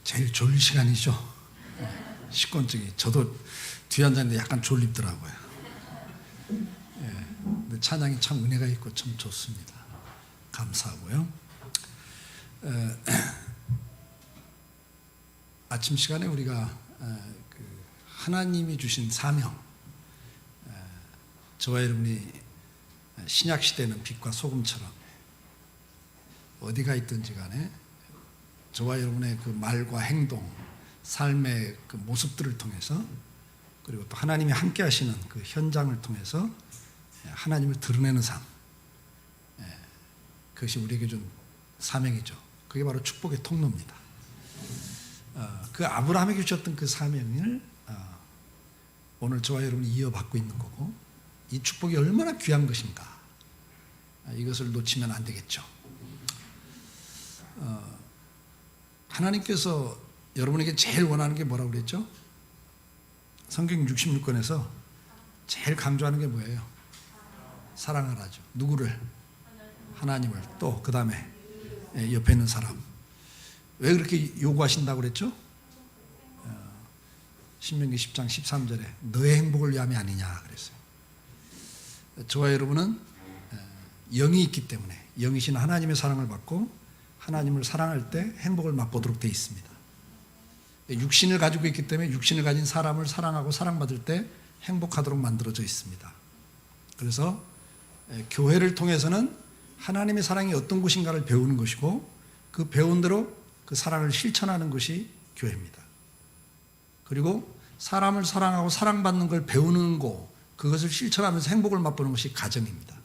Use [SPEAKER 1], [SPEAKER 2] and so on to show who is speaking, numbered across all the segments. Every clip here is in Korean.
[SPEAKER 1] 제일 졸릴 시간이죠. 식곤증이. 저도 뒤에 앉았는데 약간 졸립더라고요. 근데 찬양이 참 은혜가 있고 참 좋습니다. 감사하고요. 아침 시간에 우리가 하나님이 주신 사명, 저와 여러분이 신약 시대는 빛과 소금처럼 어디가 있든지 간에 저와 여러분의 그 말과 행동, 삶의 그 모습들을 통해서, 그리고 또 하나님이 함께 하시는 그 현장을 통해서 하나님을 드러내는 삶, 그것이 우리에게 준 사명이죠. 그게 바로 축복의 통로입니다. 그 아브라함에게 주셨던 그 사명을 오늘 저와 여러분이 이어받고 있는 거고, 이 축복이 얼마나 귀한 것인가, 이것을 놓치면 안 되겠죠. 하나님께서 여러분에게 제일 원하는 게 뭐라고 그랬죠? 성경 66권에서 제일 강조하는 게 뭐예요? 사랑하라죠. 누구를? 하나님을. 또 그 다음에 옆에 있는 사람. 왜 그렇게 요구하신다고 그랬죠? 신명기 10장 13절에 너의 행복을 위함이 아니냐 그랬어요. 저와 여러분은 영이 있기 때문에, 영이신 하나님의 사랑을 받고 하나님을 사랑할 때 행복을 맛보도록 되어 있습니다. 육신을 가지고 있기 때문에 육신을 가진 사람을 사랑하고 사랑받을 때 행복하도록 만들어져 있습니다. 그래서 교회를 통해서는 하나님의 사랑이 어떤 것인가를 배우는 것이고, 그 배운 대로 그 사랑을 실천하는 것이 교회입니다. 그리고 사람을 사랑하고 사랑받는 걸 배우는 거, 그것을 실천하면서 행복을 맛보는 것이 가정입니다.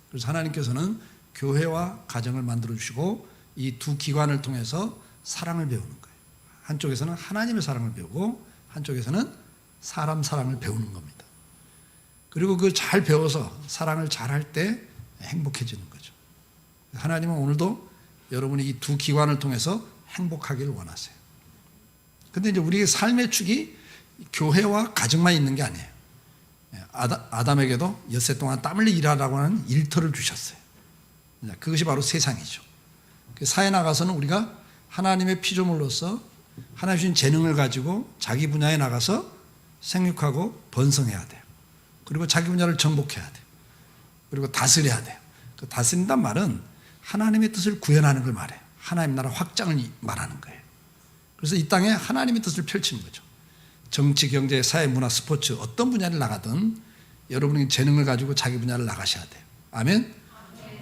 [SPEAKER 1] 그래서 하나님께서는 교회와 가정을 만들어 주시고, 이 두 기관을 통해서 사랑을 배우는 거예요. 한쪽에서는 하나님의 사랑을 배우고 한쪽에서는 사람 사랑을 배우는 겁니다. 그리고 그걸 잘 배워서 사랑을 잘할 때 행복해지는 거죠. 하나님은 오늘도 여러분이 이 두 기관을 통해서 행복하기를 원하세요. 근데 이제 우리의 삶의 축이 교회와 가정만 있는 게 아니에요. 아담에게도 엿새 동안 땀 흘려 일하라고 하는 일터를 주셨어요. 그것이 바로 세상이죠. 사회 나가서는 우리가 하나님의 피조물로서 하나님 주신 재능을 가지고 자기 분야에 나가서 생육하고 번성해야 돼요. 그리고 자기 분야를 정복해야 돼요. 그리고 다스려야 돼요. 그 다스린단 말은 하나님의 뜻을 구현하는 걸 말해요. 하나님 나라 확장을 말하는 거예요. 그래서 이 땅에 하나님의 뜻을 펼치는 거죠. 정치, 경제, 사회, 문화, 스포츠 어떤 분야를 나가든 여러분이 재능을 가지고 자기 분야를 나가셔야 돼요. 아멘?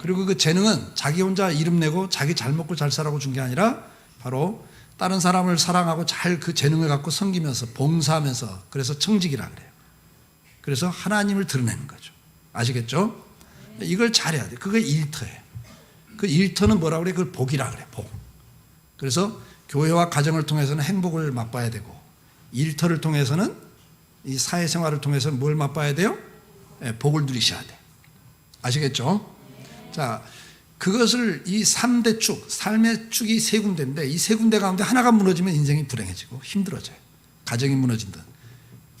[SPEAKER 1] 그리고 그 재능은 자기 혼자 이름 내고 자기 잘 먹고 잘 살라고 준 게 아니라 바로 다른 사람을 사랑하고 잘 그 재능을 갖고 섬기면서 봉사하면서, 그래서 청직이라 그래요. 그래서 하나님을 드러내는 거죠. 아시겠죠? 이걸 잘해야 돼요. 그게 일터예요. 그 일터는 뭐라고 그래? 그걸 복이라 그래. 복. 그래서 교회와 가정을 통해서는 행복을 맛봐야 되고, 일터를 통해서는, 이 사회생활을 통해서는 뭘 맛봐야 돼요? 복을 누리셔야 돼요. 아시겠죠? 자, 그것을 이 3대 축, 삶의 축이 세 군데인데, 이 세 군데 가운데 하나가 무너지면 인생이 불행해지고 힘들어져요. 가정이 무너진든,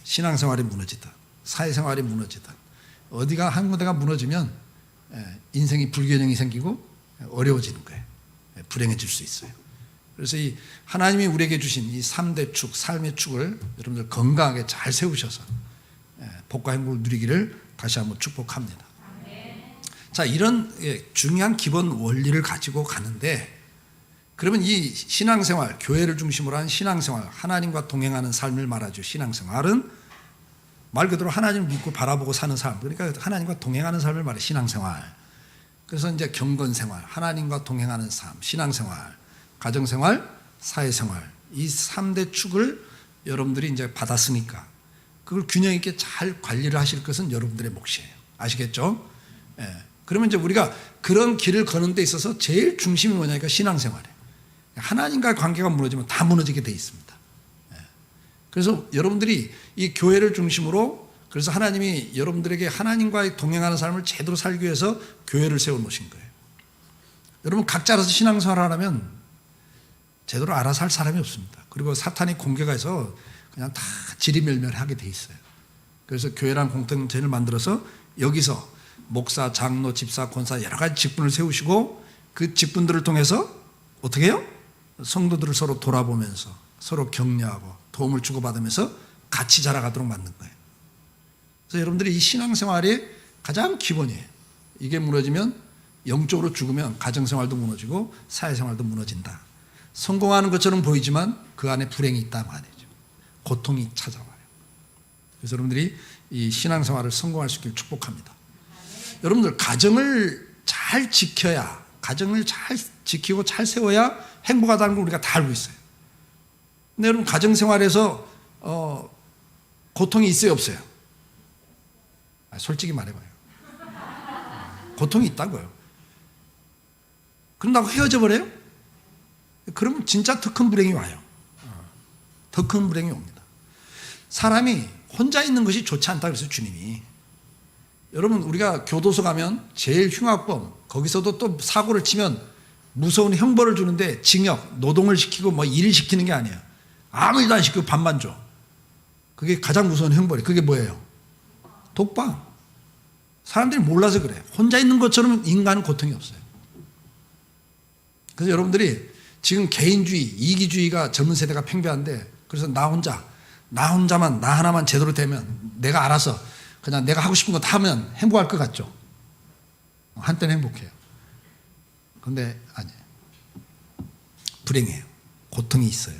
[SPEAKER 1] 신앙생활이 무너지든, 사회생활이 무너지든, 어디가 한 군데가 무너지면 인생이 불균형이 생기고 어려워지는 거예요. 불행해질 수 있어요. 그래서 이 하나님이 우리에게 주신 이 3대 축, 삶의 축을 여러분들 건강하게 잘 세우셔서 복과 행복을 누리기를 다시 한번 축복합니다. 자, 이런 중요한 기본 원리를 가지고 가는데, 그러면 이 신앙생활, 교회를 중심으로 한 신앙생활, 하나님과 동행하는 삶을 말하죠. 신앙생활은 말 그대로 하나님을 믿고 바라보고 사는 삶, 그러니까 하나님과 동행하는 삶을 말해 신앙생활. 그래서 이제 경건생활, 하나님과 동행하는 삶, 신앙생활, 가정생활, 사회생활, 이 3대 축을 여러분들이 이제 받았으니까 그걸 균형 있게 잘 관리를 하실 것은 여러분들의 몫이에요. 아시겠죠? 그러면 이제 우리가 그런 길을 거는 데 있어서 제일 중심이 뭐냐니까 신앙생활이에요. 하나님과의 관계가 무너지면 다 무너지게 돼 있습니다. 그래서 여러분들이 이 교회를 중심으로, 그래서 하나님이 여러분들에게 하나님과의 동행하는 삶을 제대로 살기 위해서 교회를 세워놓으신 거예요. 여러분 각자 알아서 신앙생활을 하려면 제대로 알아서 할 사람이 없습니다. 그리고 사탄이 공격해서 그냥 다 지리멸멸하게 돼 있어요. 그래서 교회라는 공동체를 만들어서 여기서 목사, 장로, 집사, 권사 여러 가지 직분을 세우시고, 그 직분들을 통해서 어떻게 해요? 성도들을 서로 돌아보면서 서로 격려하고 도움을 주고받으면서 같이 자라가도록 만든 거예요. 그래서 여러분들이 이 신앙생활이 가장 기본이에요. 이게 무너지면 영적으로 죽으면 가정생활도 무너지고 사회생활도 무너진다. 성공하는 것처럼 보이지만 그 안에 불행이 있다 말이죠. 고통이 찾아와요. 그래서 여러분들이 이 신앙생활을 성공할 수 있기를 축복합니다. 여러분들 가정을 잘 지켜야, 가정을 잘 지키고 잘 세워야 행복하다는 걸 우리가 다 알고 있어요. 근데 여러분 가정생활에서 고통이 있어요 없어요? 솔직히 말해봐요. 고통이 있다고요. 그런다고 헤어져 버려요? 그러면 진짜 더 큰 불행이 와요. 더 큰 불행이 옵니다. 사람이 혼자 있는 것이 좋지 않다 그래서 주님이, 여러분 우리가 교도소 가면 제일 흉악범, 거기서도 또 사고를 치면 무서운 형벌을 주는데 징역, 노동을 시키고 뭐 일을 시키는 게 아니에요. 아무 일도 안 시키고 밥만 줘. 그게 가장 무서운 형벌이. 그게 뭐예요? 독방. 사람들이 몰라서 그래. 혼자 있는 것처럼 인간은 고통이 없어요. 그래서 여러분들이 지금 개인주의, 이기주의가 젊은 세대가 팽배한데, 그래서 나 혼자만, 나 하나만 제대로 되면 내가 알아서 그냥 내가 하고 싶은 거 다 하면 행복할 것 같죠? 한때는 행복해요. 근데 아니에요. 불행해요. 고통이 있어요.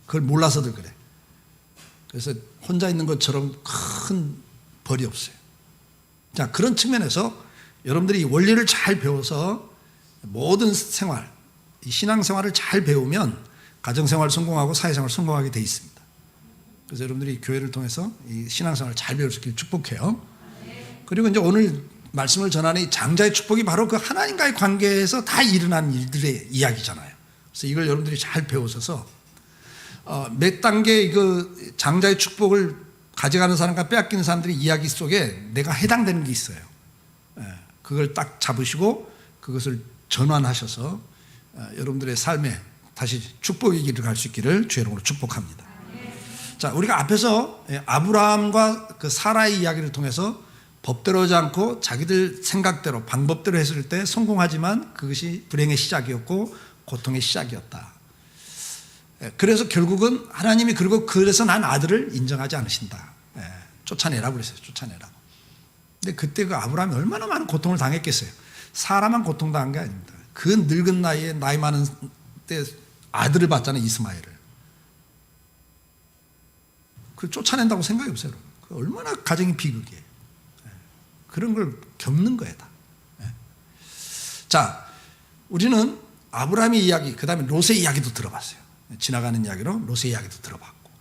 [SPEAKER 1] 그걸 몰라서들 그래. 그래서 혼자 있는 것처럼 큰 벌이 없어요. 자, 그런 측면에서 여러분들이 원리를 잘 배워서 모든 생활, 이 신앙생활을 잘 배우면 가정생활 성공하고 사회생활 성공하게 돼 있습니다. 그래서 여러분들이 교회를 통해서 이 신앙생활을 잘 배울 수 있기를 축복해요. 그리고 이제 오늘 말씀을 전하는 이 장자의 축복이 바로 그 하나님과의 관계에서 다 일어난 일들의 이야기잖아요. 그래서 이걸 여러분들이 잘 배우셔서 몇 단계 그 장자의 축복을 가져가는 사람과 빼앗기는 사람들의 이야기 속에 내가 해당되는 게 있어요. 그걸 딱 잡으시고 그것을 전환하셔서 여러분들의 삶에 다시 축복의 길을 갈 수 있기를 주의 이름으로 축복합니다. 자, 우리가 앞에서 아브라함과 그 사라의 이야기를 통해서 법대로 하지 않고 자기들 생각대로 방법대로 했을 때 성공하지만 그것이 불행의 시작이었고 고통의 시작이었다. 그래서 결국은 하나님이 그래서 난 아들을 인정하지 않으신다. 쫓아내라고 그랬어요. 쫓아내라고. 근데 그때 그 아브라함이 얼마나 많은 고통을 당했겠어요. 사람만 고통당한 게 아닙니다. 그 늙은 나이에 나이 많은 때 아들을 봤잖아요. 이스마엘을. 그걸 쫓아낸다고 생각이 없어요. 얼마나 가정이 비극이에요. 그런 걸 겪는 거예요. 다. 자, 우리는 아브라함의 이야기, 그 다음에 롯의 이야기도 들어봤어요. 지나가는 이야기로 롯의 이야기도 들어봤고,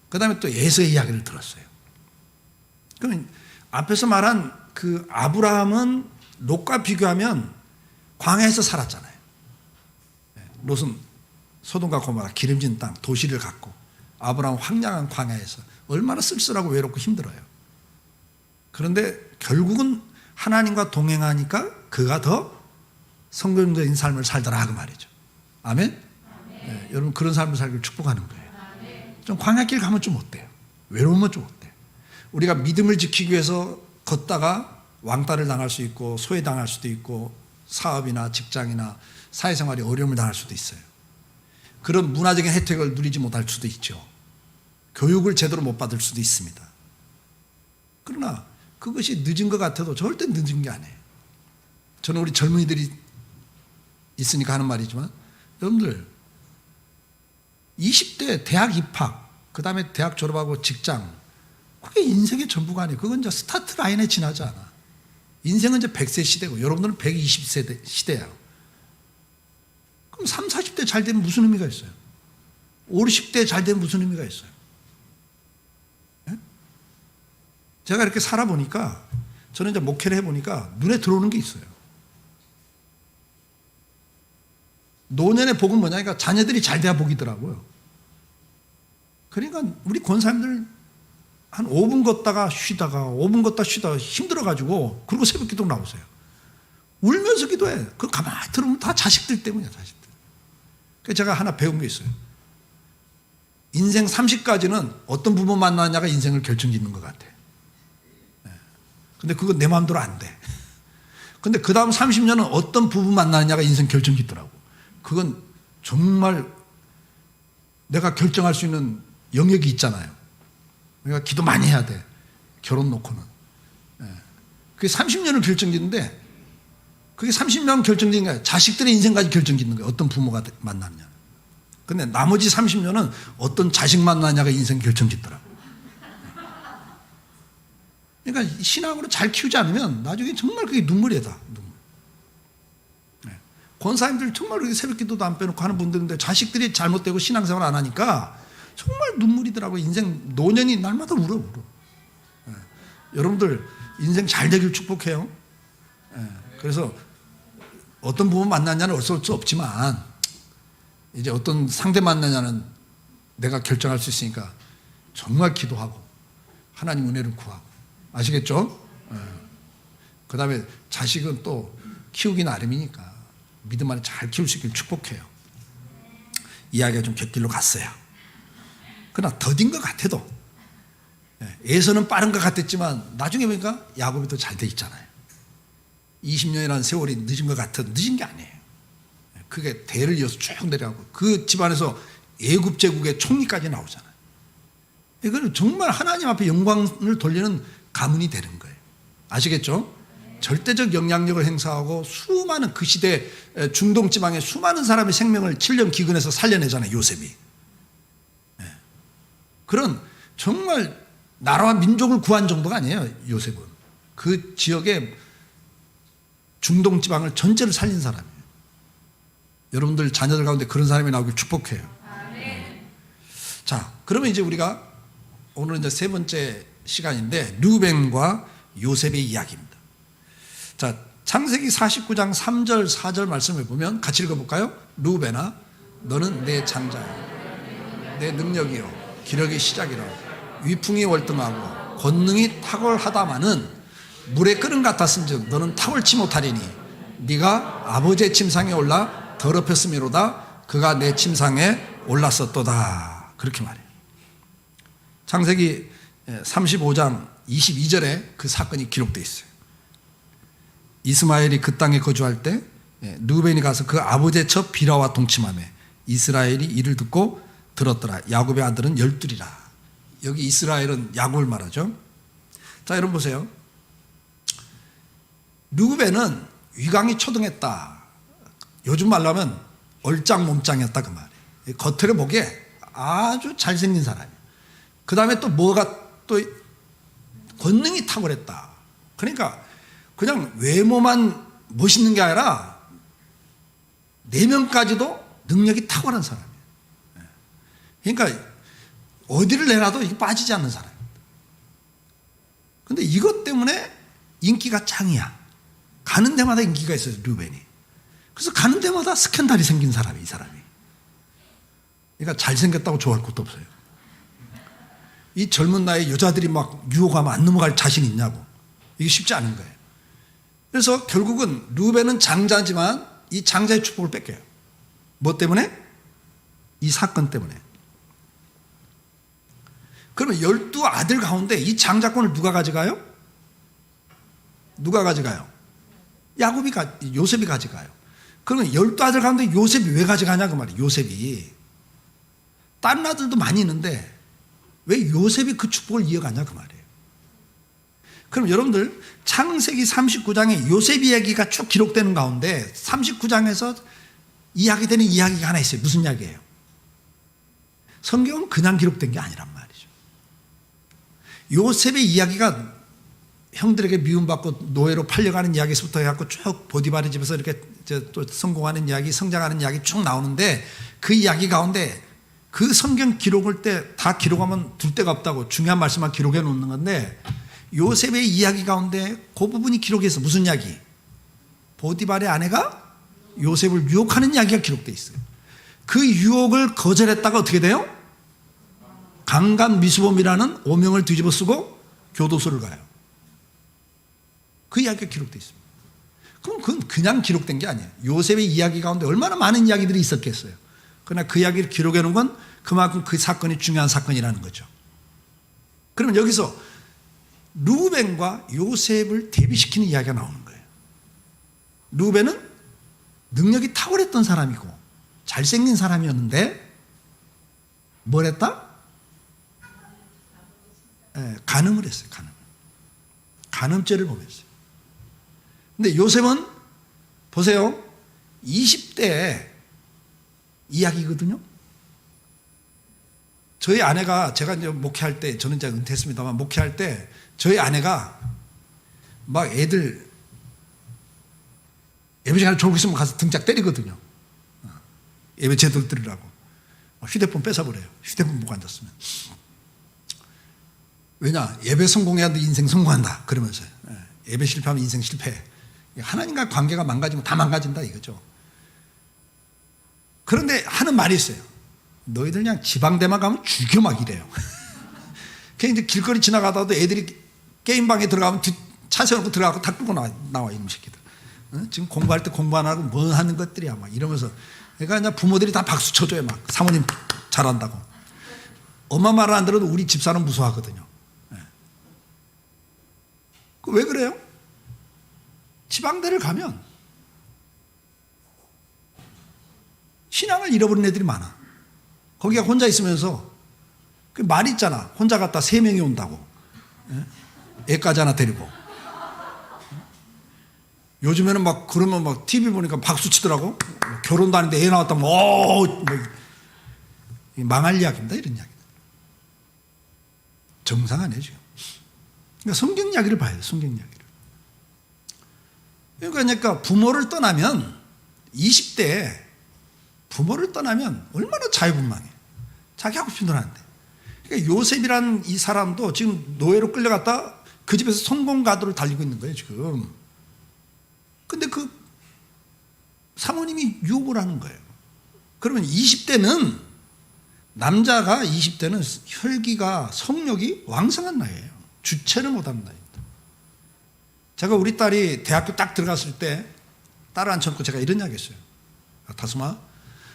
[SPEAKER 1] 그 다음에 또 에서의 이야기를 들었어요. 그럼 앞에서 말한 그 아브라함은 롯과 비교하면 광야에서 살았잖아요. 롯은 소돔과 고모라 기름진 땅 도시를 갖고, 아브라함은 황량한 광야에서 얼마나 쓸쓸하고 외롭고 힘들어요. 그런데 결국은 하나님과 동행하니까 그가 더 성공적인 삶을 살더라 그 말이죠. 아멘? 네, 여러분 그런 삶을 살기를 축복하는 거예요. 좀 광야길 가면 좀 어때요? 외로우면 좀 어때요? 우리가 믿음을 지키기 위해서 걷다가 왕따를 당할 수 있고 소외당할 수도 있고 사업이나 직장이나 사회생활에 어려움을 당할 수도 있어요. 그런 문화적인 혜택을 누리지 못할 수도 있죠. 교육을 제대로 못 받을 수도 있습니다. 그러나 그것이 늦은 것 같아도 절대 늦은 게 아니에요. 저는 우리 젊은이들이 있으니까 하는 말이지만, 여러분들 20대 대학 입학, 그 다음에 대학 졸업하고 직장, 그게 인생의 전부가 아니에요. 그건 이제 스타트 라인에 지나지 않아. 인생은 이제 100세 시대고 여러분들은 120세 시대예요. 그럼 30, 40대 잘 되면 무슨 의미가 있어요? 50, 60대 잘 되면 무슨 의미가 있어요? 네? 제가 이렇게 살아보니까, 저는 이제 목회를 해보니까 눈에 들어오는 게 있어요. 노년의 복은 뭐냐? 그러니까 자녀들이 잘 돼야 복이더라고요. 그러니까 우리 권사님들 한 5분 걷다가 쉬다가 5분 걷다 쉬다가 힘들어가지고 그리고 새벽 기도 나오세요. 울면서 기도해. 그거 가만히 들으면 다 자식들 때문이야, 자식들. 그래서 제가 하나 배운 게 있어요. 인생 30까지는 어떤 부모 만나느냐가 인생을 결정짓는 것 같아. 근데 그거 내 마음대로 안 돼. 근데 그 다음 30년은 어떤 부부 만나느냐가 인생 결정짓더라고. 그건 정말 내가 결정할 수 있는 영역이 있잖아요. 그러니까 기도 많이 해야 돼. 결혼 놓고는. 그게 30년을 결정짓는데 그게 30년 결정짓는 게 아니라 자식들의 인생까지 결정짓는 거예요. 어떤 부모가 만나느냐. 근데 나머지 30년은 어떤 자식 만나냐가 인생 결정짓더라고요. 그러니까 신앙으로 잘 키우지 않으면 나중에 정말 그게 눈물이다. 눈물. 권사님들 정말 그렇게 새벽 기도도 안 빼놓고 하는 분들인데 자식들이 잘못되고 신앙생활 안 하니까 정말 눈물이더라고요. 인생 노년이 날마다 울어. 여러분들 인생 잘 되길 축복해요. 그래서 어떤 부모 만나냐는 어쩔 수 없지만 이제 어떤 상대 만나냐는 내가 결정할 수 있으니까 정말 기도하고 하나님 은혜를 구하고 아시겠죠? 그 다음에 자식은 또 키우기 나름이니까 믿음 안에 잘 키울 수 있길 축복해요. 이야기가 좀 곁길로 갔어요. 그러나 더딘 것 같아도 에서는 빠른 것 같았지만 나중에 보니까 야곱이 더 잘 돼 있잖아요. 20년이라는 세월이 늦은 것 같은 늦은 게 아니에요. 그게 대를 이어서 쭉 내려가고 그 집안에서 애굽 제국의 총리까지 나오잖아요. 이거는 정말 하나님 앞에 영광을 돌리는 가문이 되는 거예요. 아시겠죠? 절대적 영향력을 행사하고 수많은 그 시대 중동 지방의 수많은 사람의 생명을 7년 기근에서 살려내잖아요. 요셉이. 그런 정말 나라와 민족을 구한 정도가 아니에요. 요셉은. 그 지역의 중동 지방을 전체를 살린 사람이에요. 여러분들 자녀들 가운데 그런 사람이 나오길 축복해요. 자, 그러면 이제 우리가 오늘 이제 세 번째 시간인데 르우벤과 요셉의 이야기입니다. 자, 창세기 49장 3절 4절 말씀을 보면 같이 읽어볼까요? 르우벤아 너는 내 장자요 내 능력이요 기력의 시작이라 위풍이 월등하고 권능이 탁월하다마는 물의 끓음 같았은즉 너는 탁월치 못하리니 네가 아버지의 침상에 올라 더럽혔음이로다 그가 내 침상에 올랐었도다. 그렇게 말해요. 창세기 35장 22절에 그 사건이 기록되어 있어요. 이스마엘이 그 땅에 거주할 때 르우벤이 가서 그 아버지의 첩 비라와 동침하며 이스라엘이 이를 듣고 들었더라. 야곱의 아들은 12이라. 여기 이스라엘은 야곱을 말하죠. 자, 여러분 보세요. 르우벤은 위강이 초등했다. 요즘 말로 하면 얼짱몸짱이었다 그 말이에요. 겉으로 보기에 아주 잘생긴 사람이에요. 그 다음에 또 뭐가 또 권능이 탁월했다. 그러니까 그냥 외모만 멋있는 게 아니라 내면까지도 능력이 탁월한 사람이에요. 그러니까 어디를 내놔도 이게 빠지지 않는 사람입니다. 그런데 이것 때문에 인기가 짱이야. 가는 데마다 인기가 있어요. 르우벤이. 그래서 가는 데마다 스캔들이 생긴 사람이 이 사람이. 그러니까 잘생겼다고 좋아할 것도 없어요. 이 젊은 나이에 여자들이 막 유혹하면 안 넘어갈 자신 있냐고. 이게 쉽지 않은 거예요. 그래서 결국은 르우벤은 장자지만 이 장자의 축복을 뺏겨요. 뭐 때문에? 이 사건 때문에. 그러면 12아들 가운데 이 장자권을 누가 가져가요? 누가 가져가요? 요셉이 가져가요. 그러면 12아들 가운데 요셉이 왜 가져가냐 그 말이에요. 요셉이. 다른 아들도 많이 있는데 왜 요셉이 그 축복을 이어가냐 그 말이에요. 그럼 여러분들 창세기 39장에 요셉 이야기가 쭉 기록되는 가운데 39장에서 이야기되는 이야기가 하나 있어요. 무슨 이야기예요? 성경은 그냥 기록된 게 아니란 말이죠. 요셉의 이야기가 형들에게 미움받고 노예로 팔려가는 이야기에서부터 해갖고 쭉 보디바리 집에서 이렇게 또 성공하는 이야기, 성장하는 이야기 쭉 나오는데 그 이야기 가운데 그 성경 기록을 때 다 기록하면 둘 데가 없다고 중요한 말씀만 기록해 놓는 건데 요셉의 이야기 가운데 그 부분이 기록해서 무슨 이야기? 보디발의 아내가 요셉을 유혹하는 이야기가 기록되어 있어요. 그 유혹을 거절했다가 어떻게 돼요? 강간 미수범이라는 오명을 뒤집어 쓰고 교도소를 가요. 그 이야기가 기록되어 있습니다. 그럼 그건 그냥 기록된 게 아니에요. 요셉의 이야기 가운데 얼마나 많은 이야기들이 있었겠어요. 그러나 그 이야기를 기록해 놓은 건 그만큼 그 사건이 중요한 사건이라는 거죠. 그러면 여기서 르우벤과 요셉을 대비시키는 이야기가 나오는 거예요. 르우벤은 능력이 탁월했던 사람이고 잘생긴 사람이었는데 뭘 했다? 예, 간음을 했어요. 간음죄를 범했어요. 근데 요셉은 보세요. 20대 이야기거든요. 저희 아내가, 제가 이제 목회할 때, 저는 이제 은퇴했습니다만, 목회할 때 저희 아내가 막 애들 예배 시간에 졸고 있으면 가서 등짝 때리거든요. 예배 제대로 들으라고. 휴대폰 뺏어버려요. 휴대폰 보고 앉았으면. 왜냐? 예배 성공해야 돼, 인생 성공한다. 그러면서요. 예배 실패하면 인생 실패. 하나님과 관계가 망가지면 다 망가진다 이거죠. 그런데 하는 말이 있어요. 너희들 그냥 지방대만 가면 죽여 막 이래요. 그냥 이제 길거리 지나가다도 애들이 게임방에 들어가면 차 세워놓고 들어가고 다 끌고 나와 이놈 새끼들. 지금 공부할 때 공부 안 하고 뭐 하는 것들이야 막 이러면서. 그러니까 이제 부모들이 다 박수 쳐줘요. 막 사모님 잘한다고. 엄마 말을 안 들어도 우리 집사는 무서워하거든요. 왜 그래요? 지방대를 가면 신앙을 잃어버린 애들이 많아. 거기가 혼자 있으면서 그 말 있잖아. 혼자 갔다 3명이 온다고. 애까지 하나 데리고. 요즘에는 막 그러면 막 TV 보니까 박수 치더라고. 결혼도 아닌데 애 나왔다면 뭐 망할 이야기입니다. 이런 이야기. 정상 아니에요 지금. 그러니까 성경 이야기를 봐야 돼. 성경 이야기를. 그러니까 부모를 떠나면 20대에 부모를 떠나면 얼마나 자유분방해. 자기 하고 싶은 대로 하는데. 그러니까 요셉이라는 이 사람도 지금 노예로 끌려갔다 그 집에서 성공가도를 달리고 있는 거예요 지금. 근데 그 사모님이 유혹을 하는 거예요. 그러면 20대는 남자가 20대는 혈기가 성욕이 왕성한 나이예요. 주체를 못하는 나이입니다. 제가 우리 딸이 대학교 딱 들어갔을 때 딸을 앉혀놓고 제가 이런 이야기 했어요. 다솜아,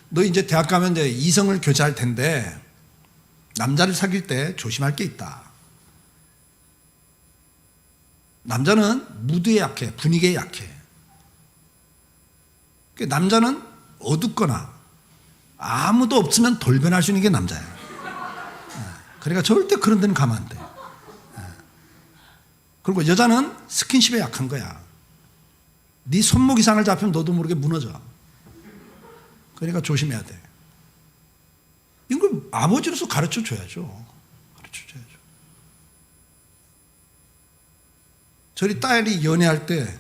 [SPEAKER 1] 너 이제 대학 가면 이제 이성을 교제할 텐데 남자를 사귈 때 조심할 게 있다. 남자는 무드에 약해, 분위기에 약해. 남자는 어둡거나 아무도 없으면 돌변할 수 있는 게 남자야. 그러니까 절대 그런 데는 가면 안 돼. 그리고 여자는 스킨십에 약한 거야. 네 손목 이상을 잡히면 너도 모르게 무너져. 그러니까 조심해야 돼. 이걸 아버지로서 가르쳐 줘야죠. 저희 딸이 연애할 때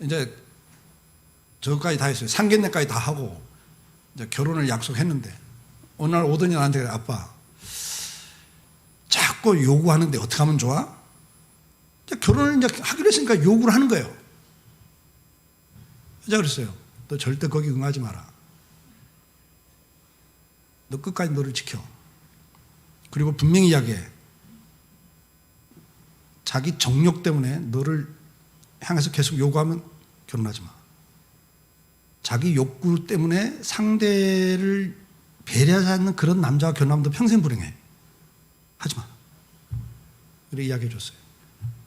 [SPEAKER 1] 이제 저까지 다 했어요. 상견례까지 다 하고 이제 결혼을 약속했는데 어느 날 오더니 나한테 아빠 자꾸 요구하는데 어떻게 하면 좋아? 결혼을 이제 하기로 했으니까 요구를 하는 거예요. 제가 그랬어요. 너 절대 거기 응하지 마라. 너 끝까지 너를 지켜. 그리고 분명히 이야기해. 자기 정욕 때문에 너를 향해서 계속 요구하면 결혼하지 마. 자기 욕구 때문에 상대를 배려하지 않는 그런 남자와 결혼하면 너 평생 불행해. 하지 마. 그렇게 이야기해 줬어요.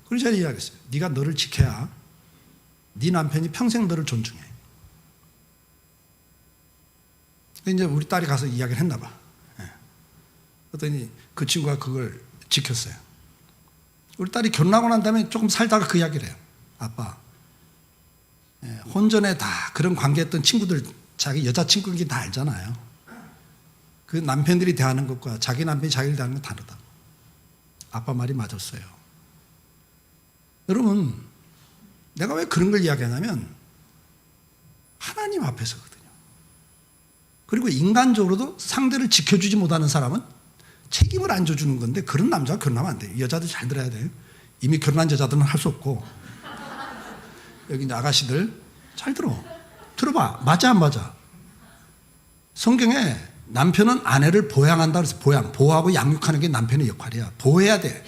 [SPEAKER 1] 그래서 제가 이야기했어요. 네가 너를 지켜야 네 남편이 평생 너를 존중해. 이제 우리 딸이 가서 이야기를 했나 봐. 그랬더니 그 친구가 그걸 지켰어요. 우리 딸이 결혼하고 난 다음에 조금 살다가 그 이야기를 해요. 아빠, 혼전에 다 그런 관계했던 친구들 자기 여자친구인 게 다 알잖아요. 그 남편들이 대하는 것과 자기 남편이 자기를 대하는 건 다르다. 아빠 말이 맞았어요. 여러분, 내가 왜 그런 걸 이야기하냐면 하나님 앞에서거든요. 그리고 인간적으로도 상대를 지켜주지 못하는 사람은 책임을 안 져주는 건데 그런 남자가 결혼하면 안 돼요. 여자들 잘 들어야 돼요. 이미 결혼한 여자들은 할 수 없고 여기 이제 아가씨들 잘 들어봐. 맞아 안 맞아? 성경에 남편은 아내를 보양한다 그래서 보호하고 양육하는 게 남편의 역할이야. 보호해야 돼.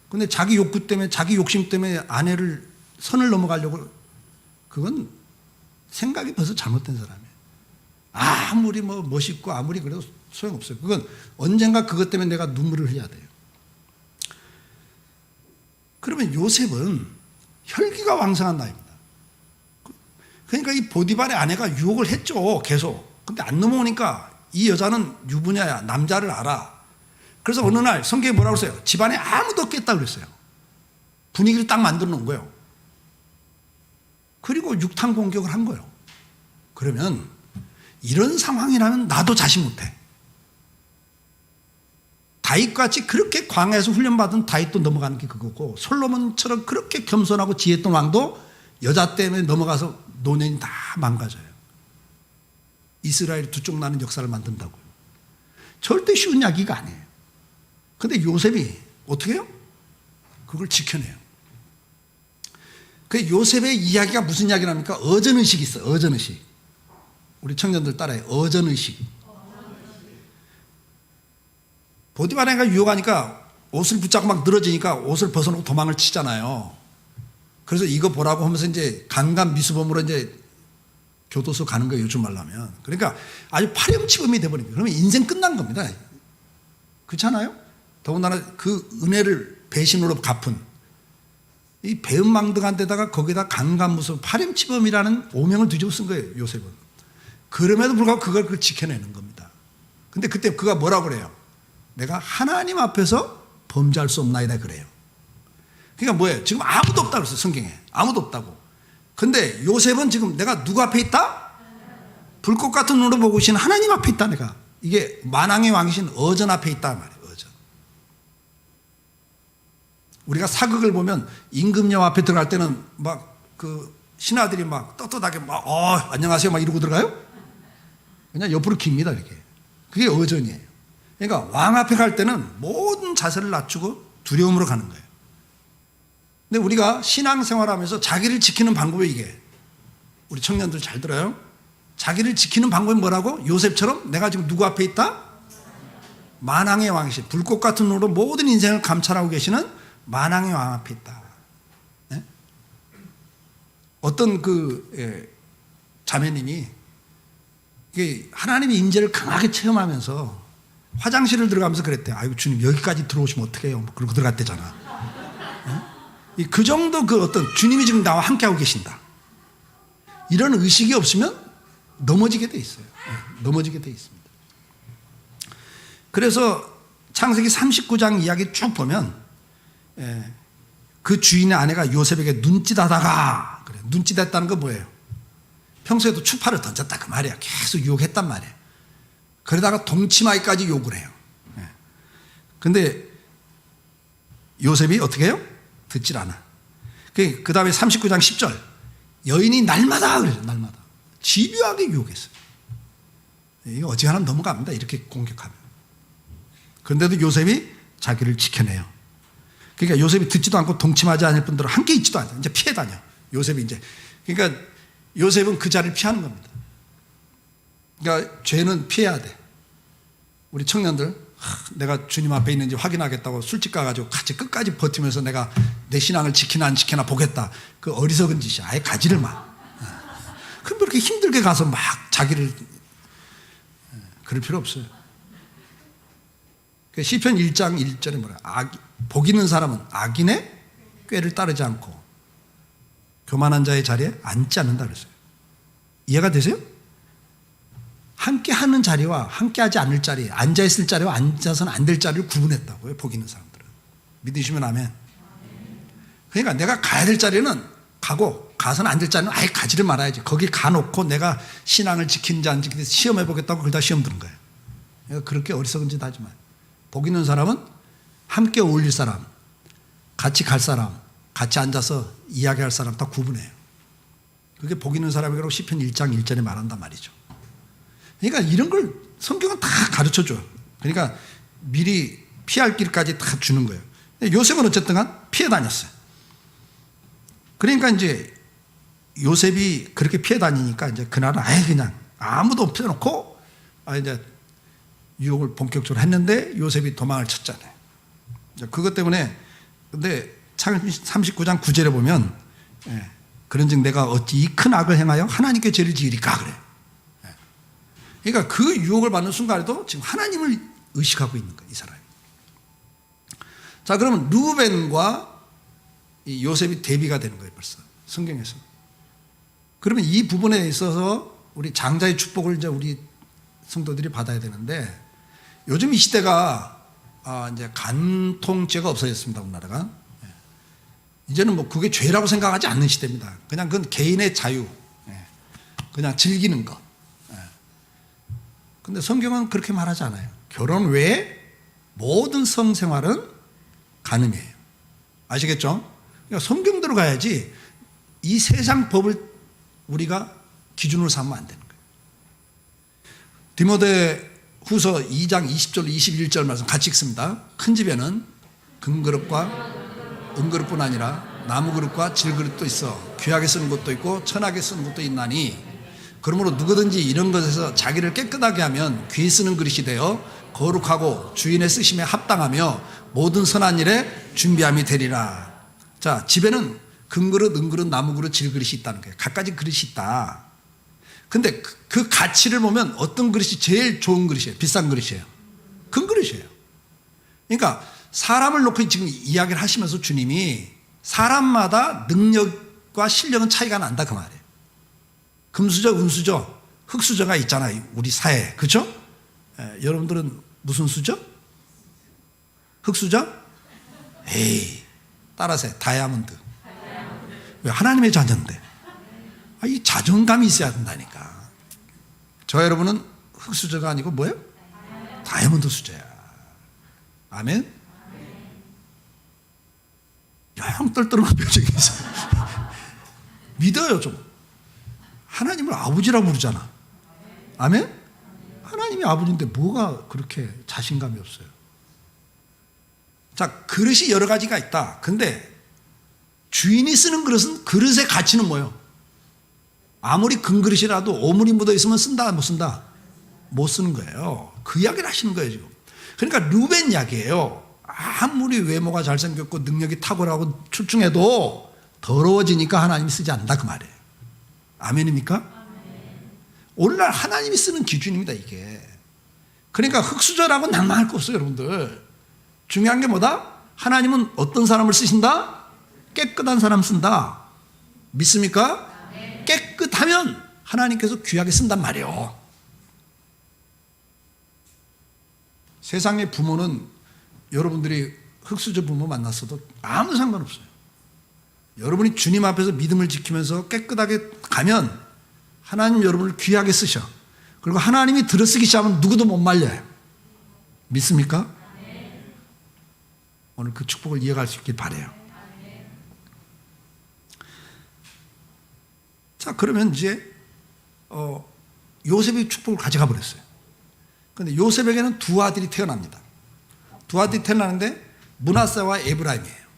[SPEAKER 1] 근데 자기 욕구 때문에 자기 욕심 때문에 아내를 선을 넘어가려고 그건 생각이 벌써 잘못된 사람이에요. 아무리 뭐 멋있고 아무리 그래도 소용없어요. 그건 언젠가 그것 때문에 내가 눈물을 흘려야 돼요. 그러면 요셉은 혈기가 왕성한 나이입니다. 그러니까 이 보디발의 아내가 유혹을 했죠. 계속. 근데 안 넘어오니까 이 여자는 유부녀야. 남자를 알아. 그래서 어느 날 성경에 뭐라고 했어요? 집안에 아무도 없겠다 그랬어요. 분위기를 딱 만들어 놓은 거예요. 그리고 육탄 공격을 한 거예요. 그러면 이런 상황이라면 나도 자신 못해. 다윗같이 그렇게 광야에서 훈련받은 다윗도 넘어가는 게 그거고, 솔로몬처럼 그렇게 겸손하고 지혜했던 왕도 여자 때문에 넘어가서 노년이 다 망가져요. 이스라엘이 두 쪽 나는 역사를 만든다고요. 절대 쉬운 이야기가 아니에요. 근데 요셉이 어떻게 해요? 그걸 지켜내요. 그 요셉의 이야기가 무슨 이야기랍니까? 어전의식이 있어요. 어전의식. 우리 청년들 따라해요. 어전의식. 보디바네가 유혹하니까 옷을 붙잡고 막 늘어지니까 옷을 벗어놓고 도망을 치잖아요. 그래서 이거 보라고 하면서 이제 강간 미수범으로 이제 교도소 가는 거예요. 요즘 말로 하면. 그러니까 아주 파렴치범이 돼버린 거예요. 그러면 인생 끝난 겁니다. 그렇잖아요? 더군다나 그 은혜를 배신으로 갚은 이 배은망덕한 데다가 거기다 강간무수 파렴치범이라는 오명을 뒤집어 쓴 거예요. 요셉은. 그럼에도 불구하고 그걸 지켜내는 겁니다. 근데 그때 그가 뭐라고 그래요? 내가 하나님 앞에서 범죄할 수 없나이다 그래요. 그러니까 뭐예요? 지금 아무도 없다고 그랬어요. 성경에. 아무도 없다고. 근데 요셉은 지금 내가 누구 앞에 있다? 불꽃 같은 눈으로 보고 계신 하나님 앞에 있다 내가. 이게 만왕의 왕이신 어전 앞에 있다 말이에요. 어전. 우리가 사극을 보면 임금님 앞에 들어갈 때는 막 그 신하들이 막 떳떳하게 막 안녕하세요 막 이러고 들어가요? 그냥 옆으로 깁니다 이렇게. 그게 어전이에요. 그러니까 왕 앞에 갈 때는 모든 자세를 낮추고 두려움으로 가는 거예요. 근데 우리가 신앙생활하면서 자기를 지키는 방법이 이게, 우리 청년들 잘 들어요? 자기를 지키는 방법이 뭐라고? 요셉처럼 내가 지금 누구 앞에 있다? 만왕의 왕이신, 불꽃 같은 눈으로 모든 인생을 감찰하고 계시는 만왕의 왕 앞에 있다. 네? 어떤 자매님이 하나님의 임재를 강하게 체험하면서 화장실을 들어가면서 그랬대요. 아이고 주님 여기까지 들어오시면 어떡해요? 그러고 들어갔대잖아. 네? 그 정도 어떤 주님이 지금 나와 함께하고 계신다. 이런 의식이 없으면 넘어지게 돼 있어요. 네, 넘어지게 돼 있습니다. 그래서 창세기 39장 이야기 쭉 보면 그 주인의 아내가 요셉에게 눈짓하다가, 그래, 눈짓했다는 건 뭐예요? 평소에도 추파를 던졌다 그 말이야. 계속 유혹했단 말이에요. 그러다가 동치마이까지 욕을 해요. 근데 요셉이 어떻게 해요? 듣질 않아. 그 다음에 39장 10절 여인이 날마다 그래요. 날마다 집요하게 유혹했어요. 이거 어지간하면 넘어갑니다. 이렇게 공격하면. 그런데도 요셉이 자기를 지켜내요. 그러니까 요셉이 듣지도 않고 동침하지 않을 뿐더러 함께 있지도 않아요. 이제 피해 다녀. 요셉이 이제. 그러니까 요셉은 그 자리를 피하는 겁니다. 그러니까 죄는 피해야 돼. 우리 청년들, 내가 주님 앞에 있는지 확인하겠다고 술집 가가지고 같이 끝까지 버티면서 내가 내 신앙을 지키나 안 지키나 보겠다. 그 어리석은 짓이야. 아예 가지를 마. 그럼 그렇게 힘들게 가서 막 자기를, 그럴 필요 없어요. 시편 1장 1절에 뭐라, 복 있는 사람은 악인의 꾀를 따르지 않고 교만한 자의 자리에 앉지 않는다 그랬어요. 이해가 되세요? 함께 하는 자리와 함께 하지 않을 자리, 앉아있을 자리와 앉아서는 안 될 자리를 구분했다고요. 복 있는 사람들은. 믿으시면 아멘. 그러니까 내가 가야 될 자리는 가고, 가서는 안 될 자리는 아예 가지를 말아야지. 거기 가놓고 내가 신앙을 지키는지 안 지키는지 시험해보겠다고 그러다 시험 드는 거예요. 그러니까 그렇게 어리석은 짓 하지 마요. 복 있는 사람은 함께 어울릴 사람, 같이 갈 사람, 같이 앉아서 이야기할 사람 다 구분해요. 그게 복 있는 사람이라고 시편 1장 1절에 말한단 말이죠. 그러니까 이런 걸 성경은 다 가르쳐줘요. 그러니까 미리 피할 길까지 다 주는 거예요. 요셉은 어쨌든 간 피해 다녔어요. 그러니까 이제 요셉이 그렇게 피해 다니니까 이제 그날은 아예 그냥 아무도 없애 놓고 이제 유혹을 본격적으로 했는데 요셉이 도망을 쳤잖아요. 그것 때문에, 근데 창세기 39장 9절에 보면 그런즉 내가 어찌 이 큰 악을 행하여 하나님께 죄를 지으리까 그래. 그러니까 그 유혹을 받는 순간에도 지금 하나님을 의식하고 있는 거예요, 이 사람이. 자, 그러면 루벤과 이 요셉이 대비가 되는 거예요, 벌써 성경에서. 그러면 이 부분에 있어서 우리 장자의 축복을 이제 우리 성도들이 받아야 되는데, 요즘 이 시대가 이제 간통죄가 없어졌습니다. 우리나라가. 이제는 뭐 그게 죄라고 생각하지 않는 시대입니다. 그냥 그건 개인의 자유, 그냥 즐기는 것. 근데 성경은 그렇게 말하지 않아요. 결혼 외에 모든 성생활은 간음이에요. 아시겠죠? 그러니까 성경대로 가야지 이 세상 법을 우리가 기준으로 삼으면 안 되는 거예요. 디모데 후서 2장 20절 21절 말씀 같이 읽습니다. 큰 집에는 금그릇과 은그릇뿐 아니라 나무그릇과 질그릇도 있어 귀하게 쓰는 것도 있고 천하게 쓰는 것도 있나니 그러므로 누구든지 이런 것에서 자기를 깨끗하게 하면 귀 쓰는 그릇이 되어 거룩하고 주인의 쓰심에 합당하며 모든 선한 일에 준비함이 되리라. 자, 집에는 금그릇, 은그릇, 나무그릇, 질그릇이 있다는 거예요. 각가지 그릇이 있다. 근데 그 가치를 보면 어떤 그릇이 제일 좋은 그릇이에요? 비싼 그릇이에요? 금그릇이에요. 그러니까 사람을 놓고 지금 이야기를 하시면서 주님이 사람마다 능력과 실력은 차이가 난다 그 말이에요. 금수저, 은수저, 흙수저가 있잖아요. 우리 사회에. 그렇죠? 여러분들은 무슨 수저? 흙수저? 에이, 따라서 다이아몬드. 왜? 하나님의 자녀인데. 이 자존감이 있어야 된다니까. 저 여러분은 흙수저가 아니고 뭐예요? 다이아몬드 수저야. 아멘? 형 떨떠름한 표정이 있어요. 믿어요 좀. 하나님을 아버지라고 부르잖아. 아멘? 하나님이 아버지인데 뭐가 그렇게 자신감이 없어요? 자, 그릇이 여러 가지가 있다. 근데 주인이 쓰는 그릇은 그릇의 가치는 뭐예요? 아무리 금그릇이라도 오물이 묻어 있으면 쓴다 못 쓴다? 못 쓰는 거예요. 그 이야기를 하시는 거예요 지금. 그러니까 루벤 이야기예요. 아무리 외모가 잘생겼고 능력이 탁월하고 출중해도 더러워지니까 하나님이 쓰지 않는다 그 말이에요. 아멘입니까? 아멘. 오늘날 하나님이 쓰는 기준입니다 이게. 그러니까 흙수저라고 낭만할 거 없어요 여러분들. 중요한 게 뭐다? 하나님은 어떤 사람을 쓰신다? 깨끗한 사람 쓴다. 믿습니까? 아멘. 깨끗하면 하나님께서 귀하게 쓴단 말이에요. 세상의 부모는 여러분들이 흙수저 부모 만났어도 아무 상관없어요. 여러분이 주님 앞에서 믿음을 지키면서 깨끗하게 가면 하나님 여러분을 귀하게 쓰셔. 그리고 하나님이 들어쓰기 시작하면 누구도 못 말려요. 믿습니까? 오늘 그 축복을 이어갈 수 있길 바라요. 자, 그러면 이제 요셉이 축복을 가져가 버렸어요. 그런데 요셉에게는 두 아들이 태어납니다. 두 아들이 태어나는데 므낫세와 에브라임이에요.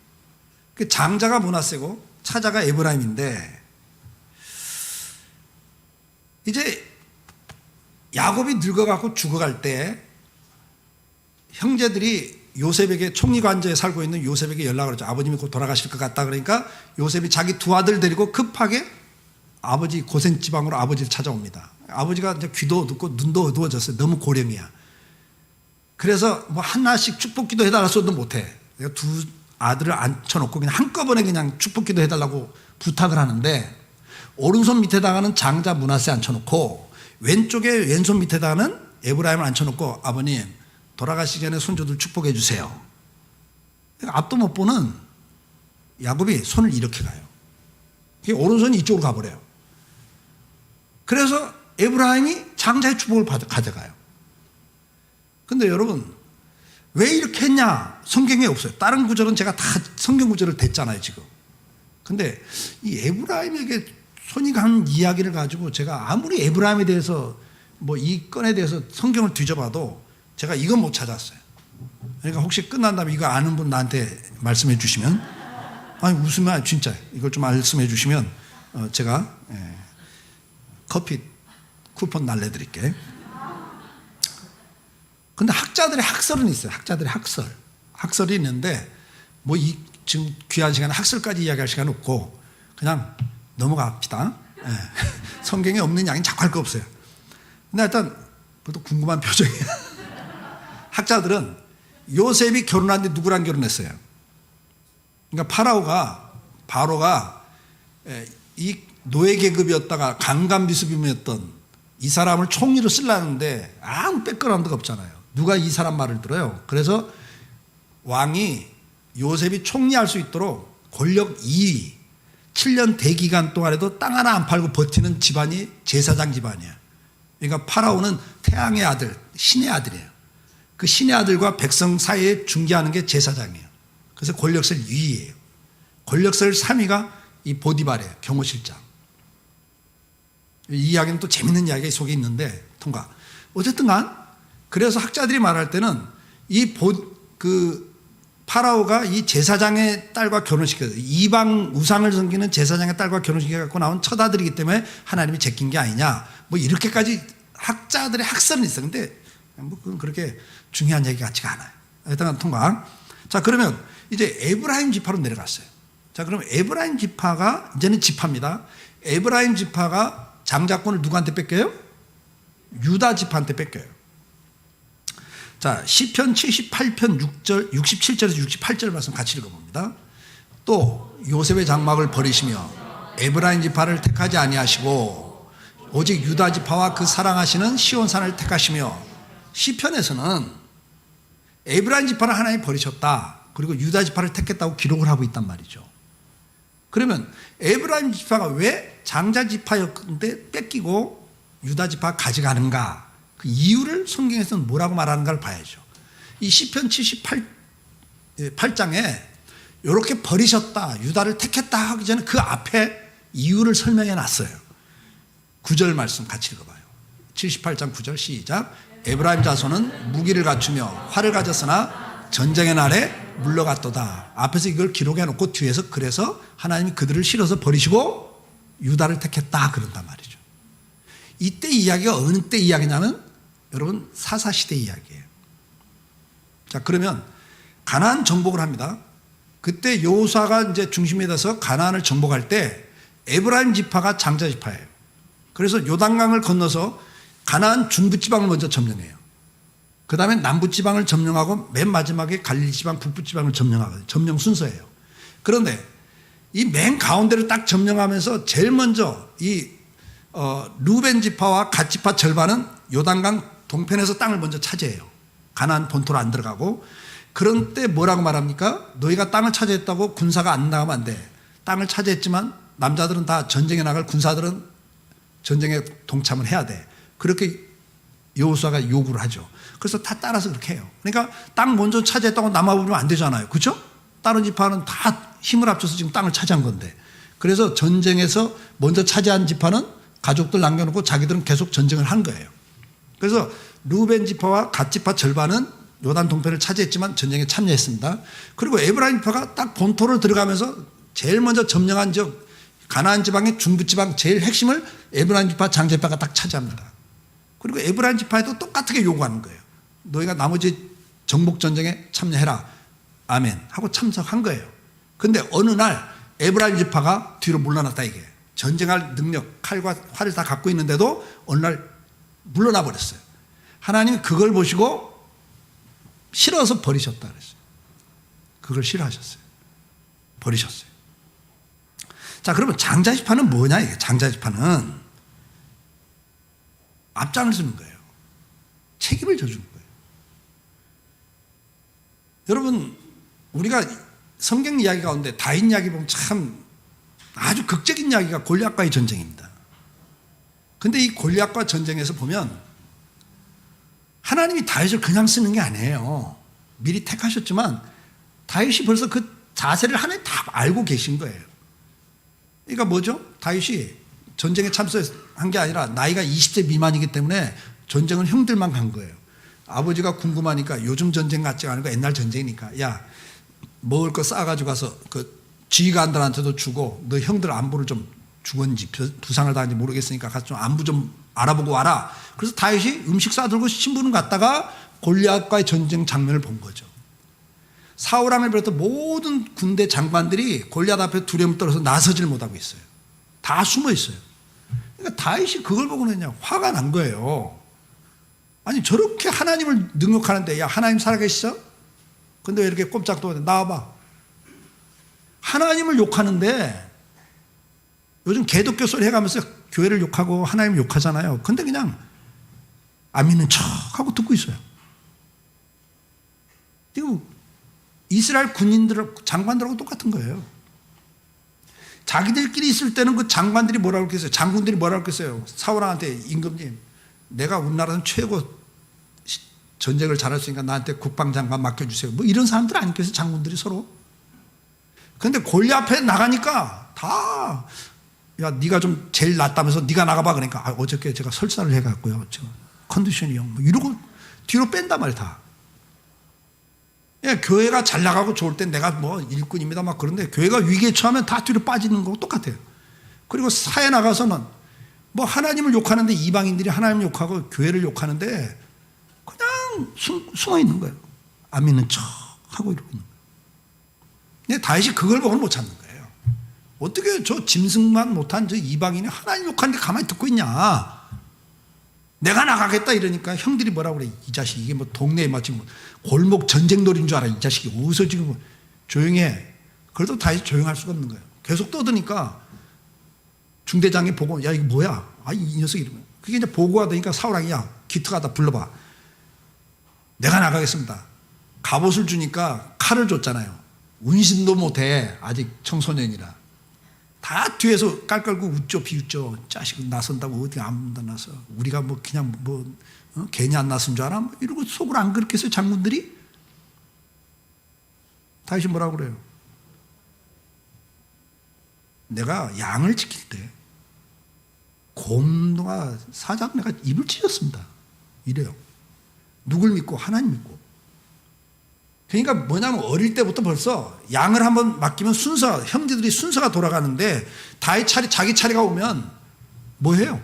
[SPEAKER 1] 장자가 므낫세고 차자가 에브라임인데 이제 야곱이 늙어가고 죽어갈 때 형제들이 요셉에게 총리관저에 살고 있는 요셉에게 연락을 하죠. 아버님이 곧 돌아가실 것 같다. 그러니까 요셉이 자기 두 아들 데리고 급하게 아버지 고센 지방으로 아버지를 찾아옵니다. 아버지가 이제 귀도 어둡고 눈도 어두워졌어요. 너무 고령이야. 그래서 뭐 하나씩 축복기도 해달라 소도 못해. 두 아들을 앉혀놓고 그냥 한꺼번에 그냥 축복기도 해달라고 부탁을 하는데 오른손 밑에다가는 장자 므낫세 앉혀놓고 왼쪽에 왼손 밑에다가는 에브라임을 앉혀놓고 아버님 돌아가시기 전에 손주들 축복해 주세요. 앞도 못 보는 야곱이 손을 이렇게 가요. 오른손이 이쪽으로 가버려요. 그래서 에브라임이 장자의 축복을 가져가요. 근데 여러분 왜 이렇게 했냐? 성경에 없어요. 다른 구절은 제가 다 성경 구절을 댔잖아요 지금. 근데 이 에브라임에게 손이 간 이야기를 가지고 제가 아무리 에브라임에 대해서 뭐 이 건에 대해서 성경을 뒤져봐도 제가 이건 못 찾았어요. 그러니까 혹시 끝난 다음에 이거 아는 분 나한테 말씀해 주시면, 아니 웃으면 진짜 이걸 좀 말씀해 주시면 제가 커피 쿠폰 날려드릴게. 근데 학자들의 학설은 있어요. 학자들의 학설이 있는데 뭐 지금 귀한 시간에 학설까지 이야기할 시간 없고 그냥 넘어갑시다. 성경에 없는 이야기는 자꾸 할 거 없어요. 근데 일단 그것도 궁금한 표정이에요. 학자들은 요셉이 결혼한 데 누구랑 결혼했어요? 그러니까 바로가 이 노예 계급이었다가 강간비수범이었던 이 사람을 총리로 쓰려는데 아무 백그라운드가 없잖아요. 누가 이 사람 말을 들어요? 그래서 왕이 요셉이 총리할 수 있도록 권력 2위 7년 대기간 동안에도 땅 하나 안 팔고 버티는 집안이 제사장 집안이야. 그러니까 파라오는 태양의 아들, 신의 아들이에요. 그 신의 아들과 백성 사이에 중개하는 게 제사장이에요. 그래서 권력설 2위예요. 권력설 3위가 이 보디발이에요. 경호실장. 이 이야기는 또 재밌는 이야기가 속에 있는데 통과. 어쨌든 간 그래서 학자들이 말할 때는 파라오가 이 제사장의 딸과 결혼시켜서 이방 우상을 섬기는 제사장의 딸과 결혼시켜갖고 나온 첫 아들이기 때문에 하나님이 제낀 게 아니냐. 뭐 이렇게까지 학자들의 학설은 있어. 근데 뭐 그건 그렇게 중요한 얘기 같지가 않아요. 일단 통과. 자, 그러면 이제 에브라임 지파로 내려갔어요. 자, 그럼 에브라임 지파가 이제는 지파입니다. 에브라임 지파가 장자권을 누구한테 뺏겨요? 유다 지파한테 뺏겨요. 자, 시편 78편 6절, 67절에서 68절 말씀 같이 읽어봅니다. 또 요셉의 장막을 버리시며 에브라임 지파를 택하지 아니하시고 오직 유다 지파와 그 사랑하시는 시온산을 택하시며, 시편에서는 에브라임 지파를 하나님이 버리셨다. 그리고 유다 지파를 택했다고 기록을 하고 있단 말이죠. 그러면 에브라임 지파가 왜 장자 지파였는데 뺏기고 유다 지파가 가져가는가? 그 이유를 성경에서는 뭐라고 말하는가를 봐야죠. 이 시편 78장에 이렇게 버리셨다, 유다를 택했다 하기 전에 그 앞에 이유를 설명해 놨어요. 9절 말씀 같이 읽어봐요. 78장 9절 시작. 에브라임 자손은 무기를 갖추며 활을 가졌으나 전쟁의 날에 물러갔도다. 앞에서 이걸 기록해 놓고 뒤에서 그래서 하나님이 그들을 실어서 버리시고 유다를 택했다 그런단 말이죠. 이때 이야기가 어느 때 이야기냐면 여러분 사사시대 이야기예요. 자, 그러면 가나안 정복을 합니다. 그때 여호수아가 이제 중심에 돼서 가나안을 정복할 때 에브라임 지파가 장자 지파예요. 그래서 요단강을 건너서 가나안 중부 지방을 먼저 점령해요. 그 다음에 남부 지방을 점령하고 맨 마지막에 갈릴리 지방, 북부 지방을 점령하거든요. 점령 순서예요. 그런데 이 맨 가운데를 딱 점령하면서 제일 먼저 루벤 지파와 갓 지파 절반은 요단강 동편에서 땅을 먼저 차지해요. 가나안 본토로 안 들어가고. 그런 때 뭐라고 말합니까? 너희가 땅을 차지했다고 군사가 안 나가면 안 돼. 땅을 차지했지만 남자들은 다 전쟁에 나갈, 군사들은 전쟁에 동참을 해야 돼. 그렇게 여호수아가 요구를 하죠. 그래서 다 따라서 그렇게 해요. 그러니까 땅 먼저 차지했다고 남아버리면 안 되잖아요. 그렇죠? 다른 지파는 다 힘을 합쳐서 지금 땅을 차지한 건데. 그래서 전쟁에서 먼저 차지한 지파는 가족들 남겨놓고 자기들은 계속 전쟁을 한 거예요. 그래서 루벤 지파와 갓 지파 절반은 요단 동편을 차지했지만 전쟁에 참여했습니다. 그리고 에브라임 지파가 딱 본토를 들어가면서 제일 먼저 점령한 지역 가나안 지방의 중부 지방 제일 핵심을 에브라임 지파 장자 지파가 딱 차지합니다. 그리고 에브라임 지파에도 똑같게 요구하는 거예요. 너희가 나머지 정복 전쟁에 참여해라. 아멘 하고 참석한 거예요. 근데 어느 날 에브라임 지파가 뒤로 물러났다 이게. 전쟁할 능력, 칼과 활을 다 갖고 있는데도 어느 날 물러나 버렸어요. 하나님이 그걸 보시고 싫어서 버리셨다 그랬어요. 그걸 싫어하셨어요. 버리셨어요. 자, 그러면 장자지파는 뭐냐 이게. 장자지파는 앞장을 서는 거예요. 책임을 져주는 거예요. 여러분, 우리가 성경 이야기 가운데 다윗 이야기 보면 참 아주 극적인 이야기가 골리앗과의 전쟁입니다. 근데 이 골리앗과 전쟁에서 보면 하나님이 다윗을 그냥 쓰는 게 아니에요. 미리 택하셨지만 다윗이 벌써 그 자세를 하나님 다 알고 계신 거예요. 그러니까 뭐죠? 다윗이 전쟁에 참석한 게 아니라 나이가 20세 미만이기 때문에 전쟁은 형들만 간 거예요. 아버지가 궁금하니까 요즘 전쟁 같지가 않고 옛날 전쟁이니까 야 먹을 거 싸가지고 가서 그 지휘관들한테도 주고 너 형들 안부를 좀 죽었는지 부상을 당한지 모르겠으니까 가서 좀 안부 좀 알아보고 와라. 그래서 다윗이 음식 싸들고 신부는 갔다가 골리앗과의 전쟁 장면을 본 거죠. 사울왕을 비롯해 모든 군대 장관들이 골리앗 앞에 두려움 떨어서 나서질 못하고 있어요. 다 숨어 있어요. 그러니까 다윗이 그걸 보고는 그냥 화가 난 거예요. 아니 저렇게 하나님을 능욕하는데 야 하나님 살아계시죠? 근데 왜 이렇게 꼼짝도 못해? 나와봐. 하나님을 욕하는데 요즘 개독교 소리 해가면서 교회를 욕하고 하나님을 욕하잖아요. 근데 그냥 안 믿는 척하고 듣고 있어요. 이거 이스라엘 군인들, 장관들하고 똑같은 거예요. 자기들끼리 있을 때는 그 장관들이 뭐라고 그랬겠어요? 장군들이 뭐라고 그랬어요? 사울왕한테 임금님, 내가 우리나라는 최고 전쟁을 잘할 수 있으니까 나한테 국방장관 맡겨주세요. 뭐 이런 사람들 아니겠어요? 장군들이 서로. 그런데 골리 앞에 나가니까 다, 야, 네가 좀 제일 낫다면서 네가 나가봐. 그러니까 어저께 제가 설사를 해갖고요, 컨디션이 형, 뭐 이러고 뒤로 뺀단 말이에요, 다. 예, 교회가 잘 나가고 좋을 땐 내가 뭐 일꾼입니다 막 그런데 교회가 위기에 처하면 다 뒤로 빠지는 거고 똑같아요. 그리고 사회 나가서는 뭐 하나님을 욕하는데 이방인들이 하나님을 욕하고 교회를 욕하는데 그냥 숨어 있는 거예요. 안 믿는 척 하고 이러고 있는 거예요. 근데 다윗이 그걸 보고는 못 참는 거예요. 어떻게 저 짐승만 못한 저 이방인이 하나님 욕하는데 가만히 듣고 있냐. 내가 나가겠다 이러니까 형들이 뭐라고 그래. 이 자식 이게 뭐 동네에 마치 뭐 골목 전쟁놀이인 줄 알아. 이 자식이 어디서 지금 뭐 조용히 해. 그래도 다시 조용할 수가 없는 거예요. 계속 떠드니까 중대장이 보고 야 이거 뭐야. 아 이 녀석이 이러면 그게 이제 보고가 되니까 사울왕이 야 기특하다 불러봐. 내가 나가겠습니다. 갑옷을 주니까 칼을 줬잖아요. 운신도 못해. 아직 청소년이라. 다 뒤에서 깔깔고 웃죠 비웃죠. 자식은 나선다고 어디 아무도 안 나서 우리가 뭐 그냥 뭐 괜히 안 나선 줄 알아? 이러고 속으로 안 그렇게 했어요 장군들이. 다시 뭐라고 그래요? 내가 양을 지킬 때 곰과 사자가 내가 입을 찢었습니다 이래요. 누굴 믿고? 하나님 믿고. 그러니까 뭐냐면 어릴 때부터 벌써 양을 한번 맡기면 순서, 형제들이 순서가 돌아가는데 다윗 차례, 자기 차례가 오면 뭐 해요?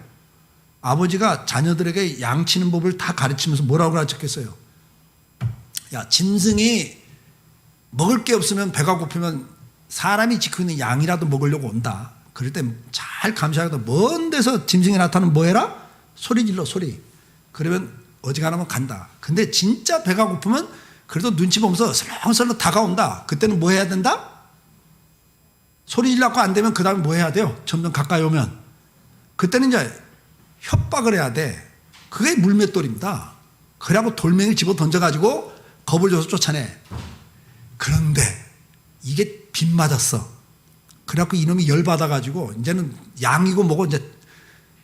[SPEAKER 1] 아버지가 자녀들에게 양 치는 법을 다 가르치면서 뭐라고 가르쳤겠어요? 야, 짐승이 먹을 게 없으면 배가 고프면 사람이 지키고 있는 양이라도 먹으려고 온다. 그럴 때 잘 감시하고 먼 데서 짐승이 나타나면 뭐 해라? 소리 질러, 소리. 그러면 어지간하면 간다. 근데 진짜 배가 고프면 그래도 눈치 보면서 슬렁슬렁 다가온다. 그때는 뭐 해야 된다? 소리 질러고 안 되면 그 다음에 뭐 해야 돼요? 점점 가까이 오면. 그때는 이제 협박을 해야 돼. 그게 물맷돌입니다. 그래갖고 돌멩이를 집어 던져가지고 겁을 줘서 쫓아내. 그런데 이게 빗 맞았어. 그래갖고 이놈이 열받아가지고 이제는 양이고 뭐고 이제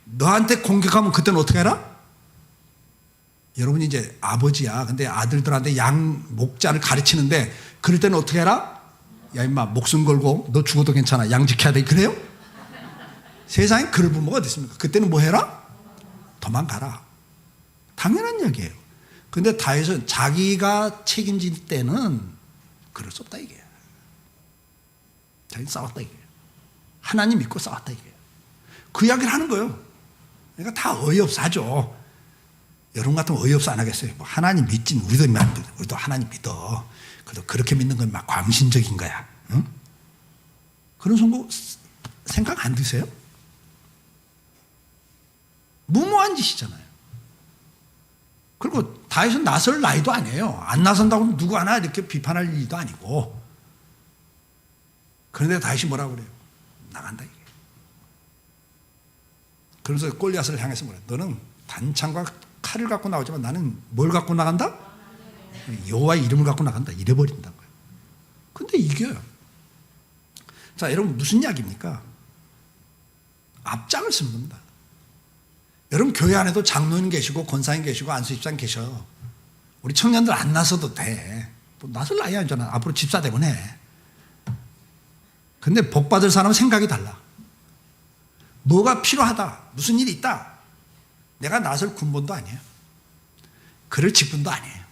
[SPEAKER 1] 너한테 공격하면 그때는 어떻게 해라? 여러분이 이제 아버지야. 근데 아들들한테 양 목자를 가르치는데 그럴 때는 어떻게 해라? 야 임마 목숨 걸고 너 죽어도 괜찮아. 양 지켜야 돼. 그래요? 세상에 그럴 부모가 어디 있습니까? 그때는 뭐 해라? 도망가라. 당연한 이야기예요. 근데 다윗은 자기가 책임질 때는 그럴 수 없다 이게. 자기 싸웠다 이게. 하나님 믿고 싸웠다 이게. 그 이야기를 하는 거예요. 그러니까 다 어이없어 하죠. 여러분 같으면 어이없어 안 하겠어요. 뭐 하나님 믿진 우리도 하나님 믿어. 그래도 그렇게 믿는 건 막 광신적인 거야. 응? 그런 생각 안 드세요? 무모한 짓이잖아요. 그리고 다윗은 나설 나이도 아니에요. 안 나선다고 누구 하나 이렇게 비판할 일도 아니고. 그런데 다윗이 뭐라고 그래요? 나간다 이게. 그래서 골리앗을 향해서 뭐래? 너는 단창과 칼을 갖고 나오지만 나는 뭘 갖고 나간다? 여호와의 이름을 갖고 나간다. 이래버린다는 거예요. 근데 이겨요. 자, 여러분 무슨 이야기입니까? 앞장을 쓰는 겁니다. 여러분 교회 안에도 장로님 계시고 권사님 계시고 안수집사님 계셔. 우리 청년들 안 나서도 돼. 뭐 나설 나이 아니잖아. 앞으로 집사 되면 해. 근데 복 받을 사람은 생각이 달라. 뭐가 필요하다. 무슨 일이 있다. 내가 나설 군번도 아니에요. 그럴 직분도 아니에요.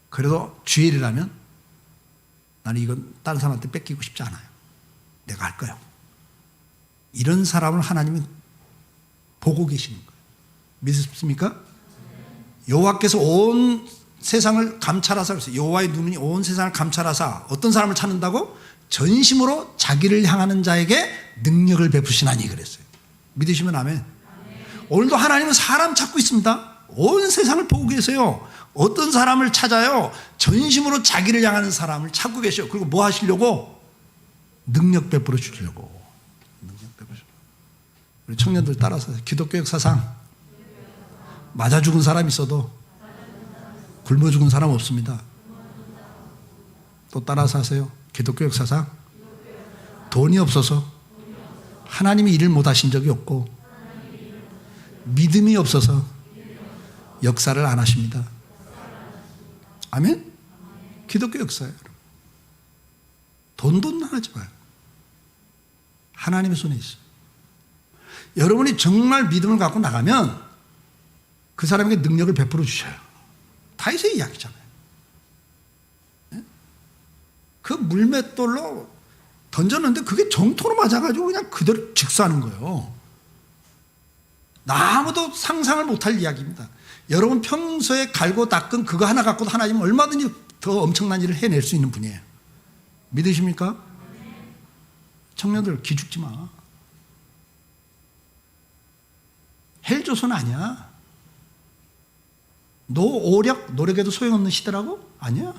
[SPEAKER 1] 그래도 주의 일이라면 나는 이건 다른 사람한테 뺏기고 싶지 않아요. 내가 할 거예요. 이런 사람을 하나님은 보고 계시는 거예요. 믿습니까? 여호와께서 온 세상을 감찰하사 그랬어요. 여호와의 눈이 온 세상을 감찰하사 어떤 사람을 찾는다고? 전심으로 자기를 향하는 자에게 능력을 베푸시나니 그랬어요. 믿으시면 아멘. 오늘도 하나님은 사람 찾고 있습니다. 온 세상을 보고 계세요. 어떤 사람을 찾아요? 전심으로 자기를 향하는 사람을 찾고 계셔요. 그리고 뭐 하시려고? 능력 베풀어 주시려고. 우리 청년들 따라서 기독교 역사상 맞아 죽은 사람 있어도 굶어 죽은 사람 없습니다. 또 또 따라서 하세요. 기독교 역사상 돈이 없어서 하나님이 일을 못 하신 적이 없고 믿음이 없어서 역사를 안 하십니다. 아멘? 기독교 역사예요. 돈돈 하지 마요. 하나님의 손에 있어요. 여러분이 정말 믿음을 갖고 나가면 그 사람에게 능력을 베풀어 주셔요. 다윗의 이야기잖아요. 그 물맷돌로 던졌는데 그게 정토로 맞아가지고 그냥 그대로 직사하는 거예요. 아무도 상상을 못할 이야기입니다. 여러분 평소에 갈고 닦은 그거 하나 갖고도 하나님은 얼마든지 더 엄청난 일을 해낼 수 있는 분이에요. 믿으십니까? 청년들 기죽지 마. 헬조선 아니야. 노력해도 소용없는 시대라고? 아니야.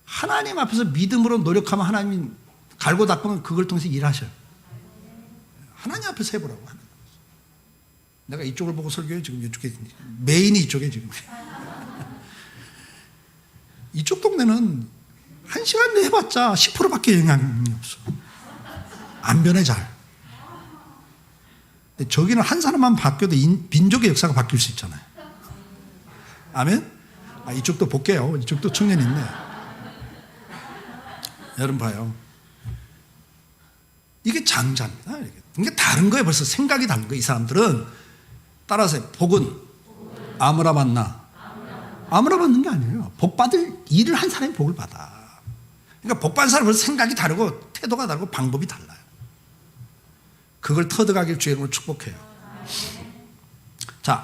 [SPEAKER 1] 하나님 앞에서 믿음으로 노력하면 하나님이 갈고 닦으면 그걸 통해서 일하셔요. 하나님 앞에서 해보라고. 내가 이쪽을 보고 설교해. 지금 이쪽에 메인이 이쪽에 지금. 이쪽 동네는 1시간 내에 해봤자 10%밖에 영향이 없어. 안 변해 잘. 근데 저기는 한 사람만 바뀌어도 민족의 역사가 바뀔 수 있잖아요. 아멘? 이쪽도 볼게요. 이쪽도 청년이 있네. 여러분 봐요. 이게 장자입니다. 이게 다른 거예요. 벌써 생각이 다른 거예요. 이 사람들은 따라서 복은 아무나 받나? 아무나 받는 게 아니에요. 복 받을 일을 한 사람이 복을 받아. 그러니까 복 받은 사람은 생각이 다르고 태도가 다르고 방법이 달라요. 그걸 터득하길 주의 이름으로 축복해요. 자,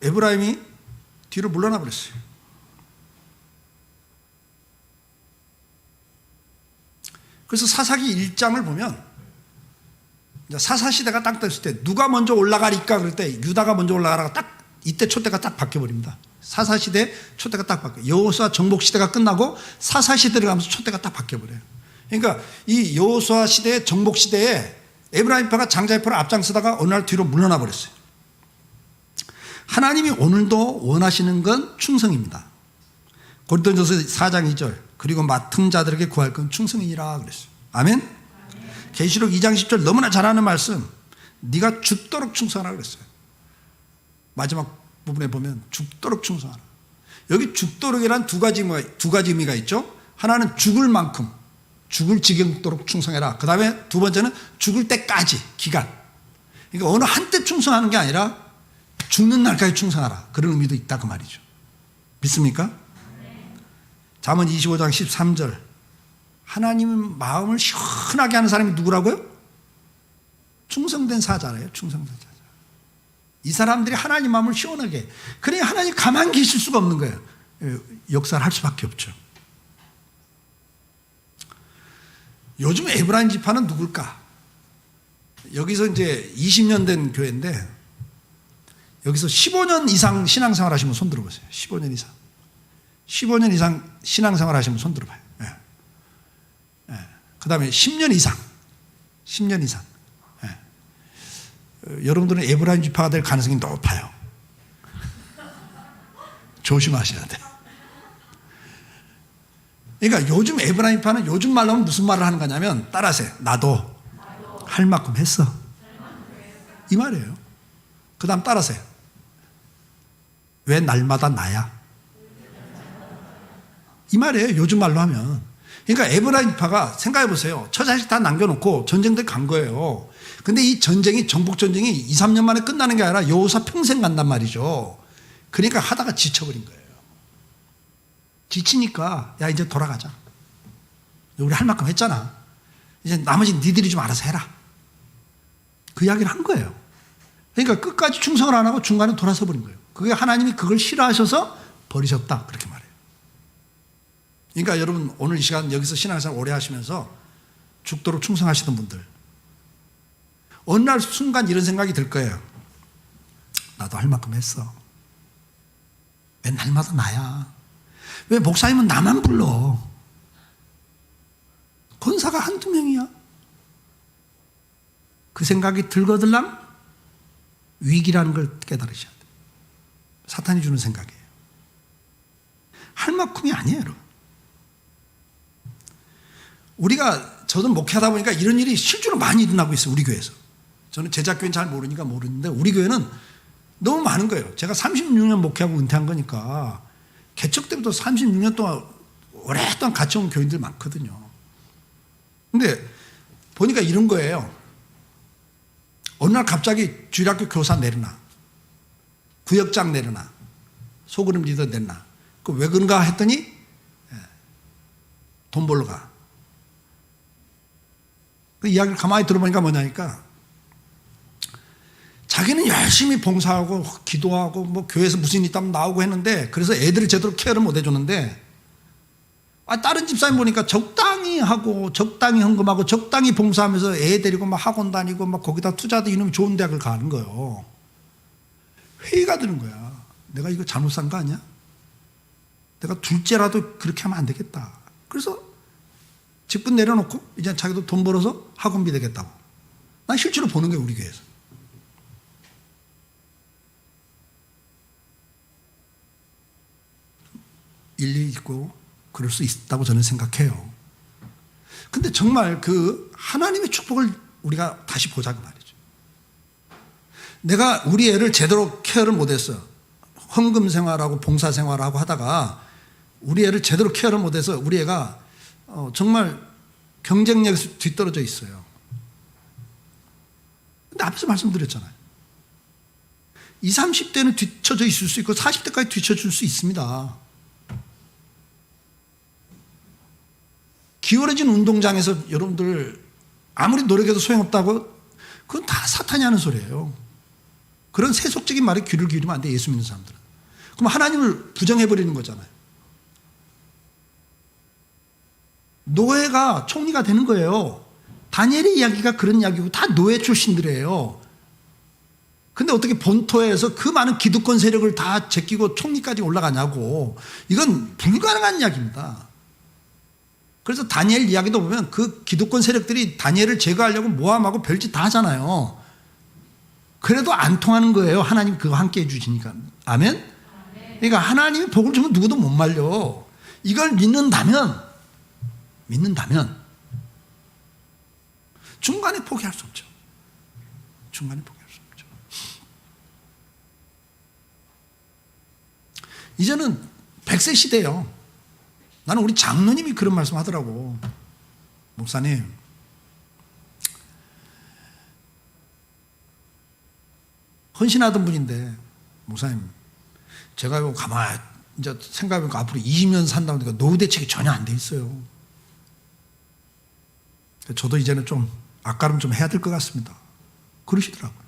[SPEAKER 1] 에브라임이 뒤로 물러나 버렸어요. 그래서 사사기 1장을 보면 사사시대가 딱 됐을 때 누가 먼저 올라가리까 그럴 때 유다가 먼저 올라가다가 딱 이때 촛대가 딱 바뀌어버립니다. 사사시대 촛대가 딱 바뀌어요. 여호수아 정복시대가 끝나고 사사시대를 가면서 촛대가 딱 바뀌어버려요. 그러니까 이 여호수아 시대 정복시대에 에브라임파가 장자표를 앞장서다가 어느 날 뒤로 물러나 버렸어요. 하나님이 오늘도 원하시는 건 충성입니다. 고린도전서 4장 2절 그리고 맡은 자들에게 구할 건 충성이니라 그랬어요. 아멘? 계시록 2장 10절 너무나 잘 아는 말씀. 네가 죽도록 충성하라 그랬어요. 마지막 부분에 보면 죽도록 충성하라. 여기 죽도록이란 두 가지 의미가 있죠. 하나는 죽을 만큼 죽을 지경도록 충성해라. 그 다음에 두 번째는 죽을 때까지 기간. 그러니까 어느 한때 충성하는 게 아니라 죽는 날까지 충성하라. 그런 의미도 있다 그 말이죠. 믿습니까? 잠언 25장 13절 하나님 마음을 시원하게 하는 사람이 누구라고요? 충성된 사자래요. 충성된 사자. 이 사람들이 하나님 마음을 시원하게. 그래 하나님 가만히 계실 수가 없는 거예요. 역사를 할 수밖에 없죠. 요즘 에브라임 지파는 누굴까? 여기서 이제 20년 된 교회인데 여기서 15년 이상 신앙생활 하시면 손 들어보세요. 15년 이상. 15년 이상 신앙생활 하시면 손 들어봐요. 예. 예. 그 다음에 10년 이상. 10년 이상. 예. 여러분들은 에브라임 지파가 될 가능성이 높아요. 조심하셔야 돼요. 그러니까 요즘 에브라임 지파는 요즘 말로 하면 무슨 말을 하는 거냐면 따라하세요. 나도 할 만큼 했어. 이 말이에요. 그 다음 따라하세요. 왜 날마다 나야? 이 말이에요. 요즘 말로 하면. 그러니까 에브라임파가 생각해 보세요. 처자식 다 남겨놓고 전쟁들 간 거예요. 근데 이 전쟁이 정복전쟁이 2, 3년 만에 끝나는 게 아니라 여호수아 평생 간단 말이죠. 그러니까 하다가 지쳐버린 거예요. 지치니까 야 이제 돌아가자. 우리 할 만큼 했잖아. 이제 나머지 니들이 좀 알아서 해라. 그 이야기를 한 거예요. 그러니까 끝까지 충성을 안 하고 중간에 돌아서 버린 거예요. 그게 하나님이 그걸 싫어하셔서 버리셨다. 그렇게 말해요. 그러니까 여러분 오늘 이 시간 여기서 신앙생활 오래 하시면서 죽도록 충성하시던 분들 어느 날 순간 이런 생각이 들 거예요. 나도 할 만큼 했어. 왜 날마다 나야? 왜 목사님은 나만 불러? 권사가 한두 명이야. 그 생각이 들거들랑 위기라는 걸 깨달으셔야 돼요. 사탄이 주는 생각이에요. 할 만큼이 아니에요, 여러분. 저는 목회하다 보니까 이런 일이 실제로 많이 일어나고 있어요, 우리 교회에서. 저는 제자교회는 잘 모르니까 모르는데 우리 교회는 너무 많은 거예요. 제가 36년 목회하고 은퇴한 거니까 개척 때부터 36년 동안 오랫동안 같이 온 교인들 많거든요. 근데 보니까 이런 거예요. 어느 날 갑자기 주일학교 교사 내려놔. 구역장 내려놔. 소그룹 리더 내려놔. 왜 그런가 했더니 돈 벌러 가. 그 이야기를 가만히 들어보니까 뭐냐니까 자기는 열심히 봉사하고 기도하고 뭐 교회에서 무슨 일 있다면 나오고 했는데 그래서 애들을 제대로 케어를 못 해줬는데 다른 집사님 보니까 적당히 하고 적당히 헌금하고 적당히 봉사하면서 애 데리고 막 학원 다니고 막 거기다 투자도 이놈이 좋은 대학을 가는 거예요. 회의가 드는 거야. 내가 이거 잘못 산 거 아니야? 내가 둘째라도 그렇게 하면 안 되겠다. 그래서 직분 내려놓고 이제 자기도 돈 벌어서 학원비 되겠다고. 난 실제로 보는 거예요, 우리 교회에서. 일리 있고 그럴 수 있다고 저는 생각해요. 근데 정말 그 하나님의 축복을 우리가 다시 보자 그 말이죠. 내가 우리 애를 제대로 케어를 못했어. 헌금 생활하고 봉사 생활하고 하다가 우리 애를 제대로 케어를 못해서 우리 애가 정말 경쟁력에서 뒤떨어져 있어요. 근데 앞에서 말씀드렸잖아요. 20, 30대는 뒤쳐져 있을 수 있고 40대까지 뒤쳐줄 수 있습니다. 기울어진 운동장에서 여러분들 아무리 노력해도 소용없다고 그건 다 사탄이 하는 소리예요. 그런 세속적인 말에 귀를 기울이면 안 돼, 예수 믿는 사람들은. 그럼 하나님을 부정해버리는 거잖아요. 노예가 총리가 되는 거예요. 다니엘의 이야기가 그런 이야기고 다 노예 출신들이에요. 근데 어떻게 본토에서 그 많은 기득권 세력을 다 제끼고 총리까지 올라가냐고. 이건 불가능한 이야기입니다. 그래서 다니엘 이야기도 보면 그 기득권 세력들이 다니엘을 제거하려고 모함하고 별짓 다 하잖아요. 그래도 안 통하는 거예요. 하나님 그거 함께 해주시니까. 아멘? 그러니까 하나님이 복을 주면 누구도 못 말려. 이걸 믿는다면 중간에 포기할 수 없죠. 중간에 포기할 수 없죠. 이제는 100세 시대예요. 나는 우리 장로님이 그런 말씀 하더라고. 목사님, 헌신하던 분인데, 목사님, 제가 이거 가만히 이제 생각해보니까 앞으로 20년 산다고 하니까 노후 대책이 전혀 안 돼 있어요. 저도 이제는 좀 앞가름 좀 해야 될 것 같습니다. 그러시더라고요.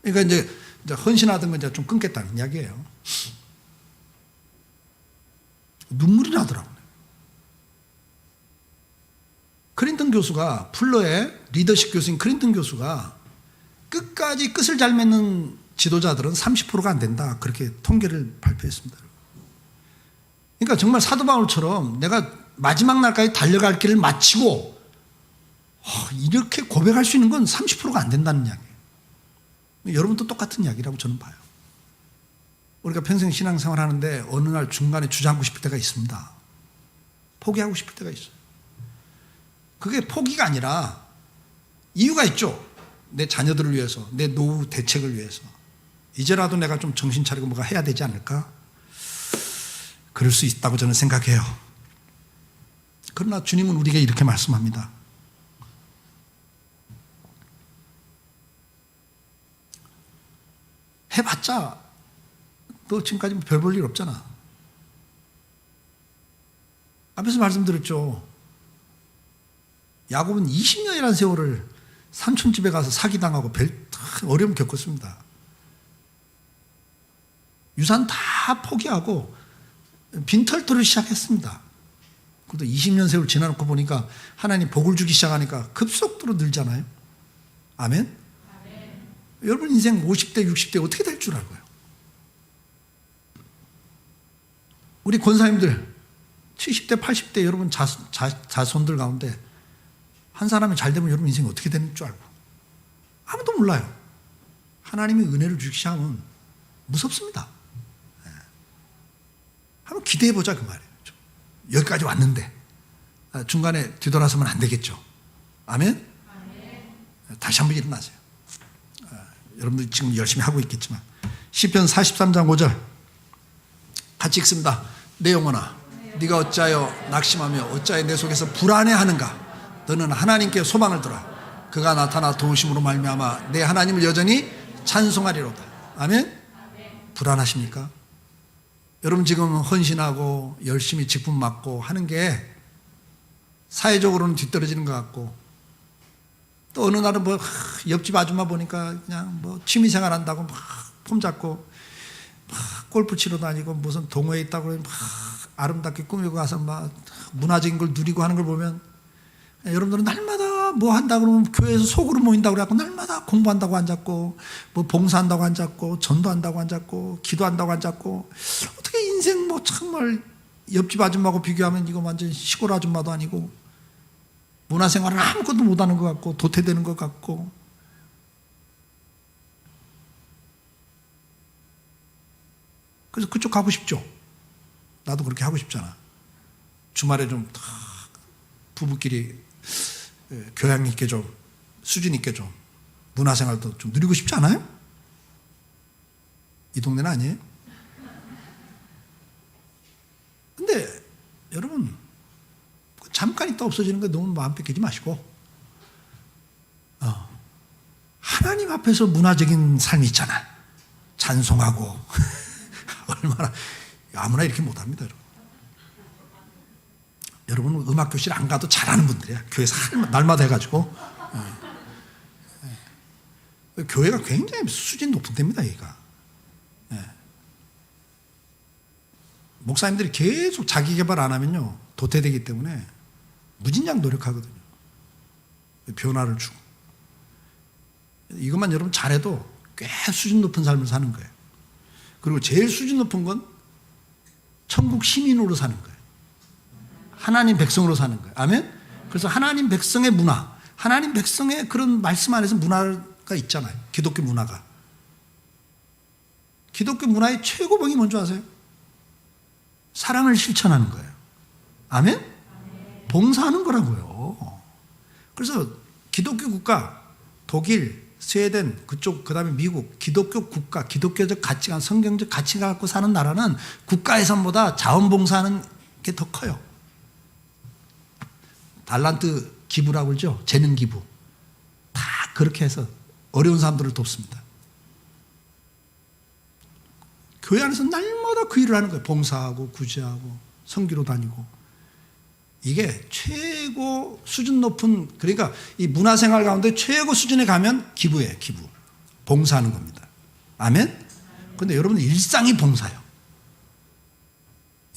[SPEAKER 1] 그러니까 이제 헌신하던 건 이제 좀 끊겠다는 이야기예요. 눈물이 나더라고요. 클린턴 교수가, 풀러의 리더십 교수인 클린턴 교수가 끝까지 끝을 잘 맺는 지도자들은 30%가 안 된다. 그렇게 통계를 발표했습니다. 그러니까 정말 사도 바울처럼 내가 마지막 날까지 달려갈 길을 마치고 이렇게 고백할 수 있는 건 30%가 안 된다는 이야기예요. 여러분도 똑같은 이야기라고 저는 봐요. 우리가 평생 신앙생활 하는데 어느 날 중간에 주저앉고 싶을 때가 있습니다. 포기하고 싶을 때가 있어요. 그게 포기가 아니라 이유가 있죠. 내 자녀들을 위해서, 내 노후 대책을 위해서. 이제라도 내가 좀 정신 차리고 뭐가 해야 되지 않을까? 그럴 수 있다고 저는 생각해요. 그러나 주님은 우리에게 이렇게 말씀합니다. 해봤자 너 지금까지 별 볼 일 없잖아. 앞에서 말씀드렸죠. 야곱은 20년이라는 세월을 삼촌 집에 가서 사기당하고 어려움 겪었습니다. 유산 다 포기하고 빈털터를 시작했습니다. 그래도 20년 세월 지나놓고 보니까 하나님 복을 주기 시작하니까 급속도로 늘잖아요. 아멘? 아멘. 여러분 인생 50대, 60대 어떻게 될 줄 알고요? 우리 권사님들 70대, 80대 여러분 자손들 가운데 한 사람이 잘 되면 여러분 인생이 어떻게 되는 줄 알고? 아무도 몰라요. 하나님이 은혜를 주기 시작하면 무섭습니다. 한번 기대해 보자 그 말이에요. 여기까지 왔는데 중간에 뒤돌아서면 안 되겠죠. 아멘? 다시 한번 일어나세요. 여러분들 지금 열심히 하고 있겠지만 시편 43장 5절 같이 읽습니다. 내 영혼아 네가 어찌하여 낙심하며 어찌하여 내 속에서 불안해하는가. 너는 하나님께 소망을 들어 그가 나타나 도우심으로 말미암아 내 하나님을 여전히 찬송하리로다. 아멘? 불안하십니까? 여러분 지금 헌신하고 열심히 직분 맡고 하는 게 사회적으로는 뒤떨어지는 것 같고 또 어느 날은 뭐 옆집 아줌마 보니까 그냥 뭐 취미생활 한다고 막 폼 잡고 막 골프 치러 다니고 무슨 동호회 있다고 막 아름답게 꾸미고 가서 막 문화적인 걸 누리고 하는 걸 보면 여러분들은 날마다 뭐 한다고 그러면 교회에서 속으로 모인다고 그래갖고 날마다 공부한다고 앉았고 뭐 봉사한다고 앉았고 전도한다고 앉았고 기도한다고 앉았고 어떻게 인생 뭐 정말 옆집 아줌마하고 비교하면 이거 완전 시골 아줌마도 아니고 문화생활은 아무것도 못하는 것 같고 도태되는 것 같고 그래서 그쪽 가고 싶죠. 나도 그렇게 하고 싶잖아. 주말에 좀 부부끼리 교양 있게 좀 수준 있게 좀 문화생활도 좀 누리고 싶지 않아요? 이 동네는 아니에요? 근데 여러분 잠깐 있다 없어지는 거 너무 마음 뺏기지 마시고 하나님 앞에서 문화적인 삶이 있잖아. 찬송하고 얼마나 아무나 이렇게 못합니다. 여러분 음악교실 안 가도 잘하는 분들이야. 교회에서 날마다 해가지고 교회가 굉장히 수준 높은 데입니다. 여기가 목사님들이 계속 자기 개발 안 하면요 도태되기 때문에 무진장 노력하거든요. 변화를 주고 이것만 여러분 잘해도 꽤 수준 높은 삶을 사는 거예요. 그리고 제일 수준 높은 건 천국 시민으로 사는 거예요. 하나님 백성으로 사는 거예요. 아멘? 그래서 하나님 백성의 문화, 하나님 백성의 그런 말씀 안에서 문화가 있잖아요. 기독교 문화가. 기독교 문화의 최고봉이 뭔지 아세요? 사랑을 실천하는 거예요. 아멘? 봉사하는 거라고요. 그래서 기독교 국가, 독일, 스웨덴, 그쪽, 그 다음에 미국, 기독교 국가, 기독교적 가치관, 성경적 가치관 갖고 사는 나라는 국가 예산보다 자원봉사하는 게 더 커요. 달란트 기부라고 그러죠. 재능 기부. 다 그렇게 해서 어려운 사람들을 돕습니다. 교회 안에서 날마다 그 일을 하는 거예요. 봉사하고 구제하고 선교로 다니고. 이게 최고 수준 높은, 그러니까 이 문화생활 가운데 최고 수준에 가면 기부예요. 기부. 봉사하는 겁니다. 아멘? 그런데 여러분들 일상이 봉사예요.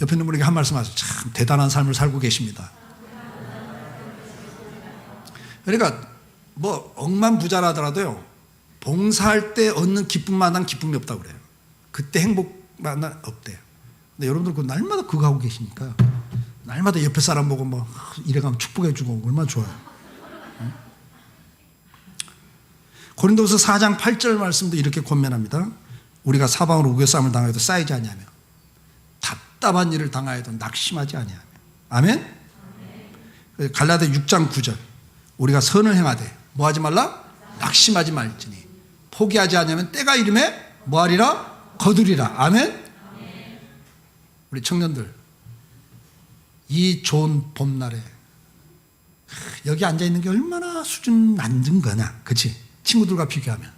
[SPEAKER 1] 옆에 있는 분에게 한 말씀 하세요. 참 대단한 삶을 살고 계십니다. 그러니까 뭐 억만 부자라더라도요 봉사할 때 얻는 기쁨만한 기쁨이 없다고 그래요. 그때 행복만한 없대요. 근데 여러분들 그 날마다 그거 하고 계시니까 날마다 옆에 사람 보고 막 이래가면 축복해주고 얼마나 좋아요. 고린도후서 4장 8절 말씀도 이렇게 권면합니다. 우리가 사방으로 우겨싸움을 당하여도 쌓이지 아니하며 답답한 일을 당하여도 낙심하지 아니하며. 아멘? 갈라디아 6장 9절 우리가 선을 행하되 뭐하지 말라? 낙심하지 말지니 포기하지 않으면 때가 이름에 뭐하리라? 거두리라. 아멘? 우리 청년들 이 좋은 봄날에 여기 앉아있는 게 얼마나 수준 낮은 거냐. 그치? 친구들과 비교하면.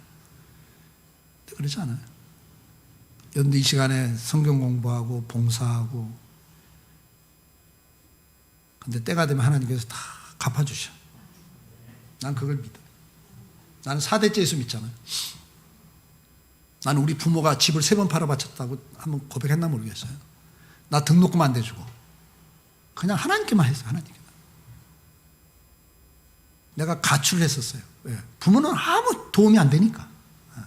[SPEAKER 1] 그렇지 않아요. 그런데 이 시간에 성경 공부하고 봉사하고 근데 때가 되면 하나님께서 다 갚아주셔. 난 그걸 믿어. 나는 4대째 예수 믿잖아요. 나는 우리 부모가 집을 3번 팔아바쳤다고 한번 고백했나 모르겠어요. 나 등록금 안 대주고 그냥 하나님께만 했어요. 하나님께만. 내가 가출을 했었어요. 왜? 부모는 아무 도움이 안 되니까.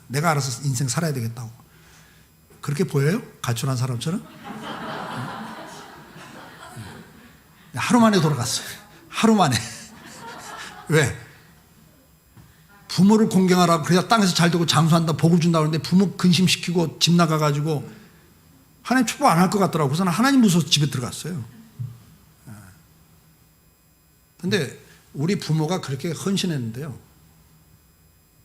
[SPEAKER 1] 내가 알아서 인생 살아야 되겠다고. 그렇게 보여요? 가출한 사람처럼? 하루 만에 돌아갔어요. 하루 만에. 왜? 부모를 공경하라고 그래야 땅에서 잘 되고 장수한다 복을 준다 그러는데 부모 근심시키고 집 나가가지고 하나님 축복 안 할 것 같더라고. 그래서 하나님 무서워서 집에 들어갔어요. 근데 우리 부모가 그렇게 헌신했는데요,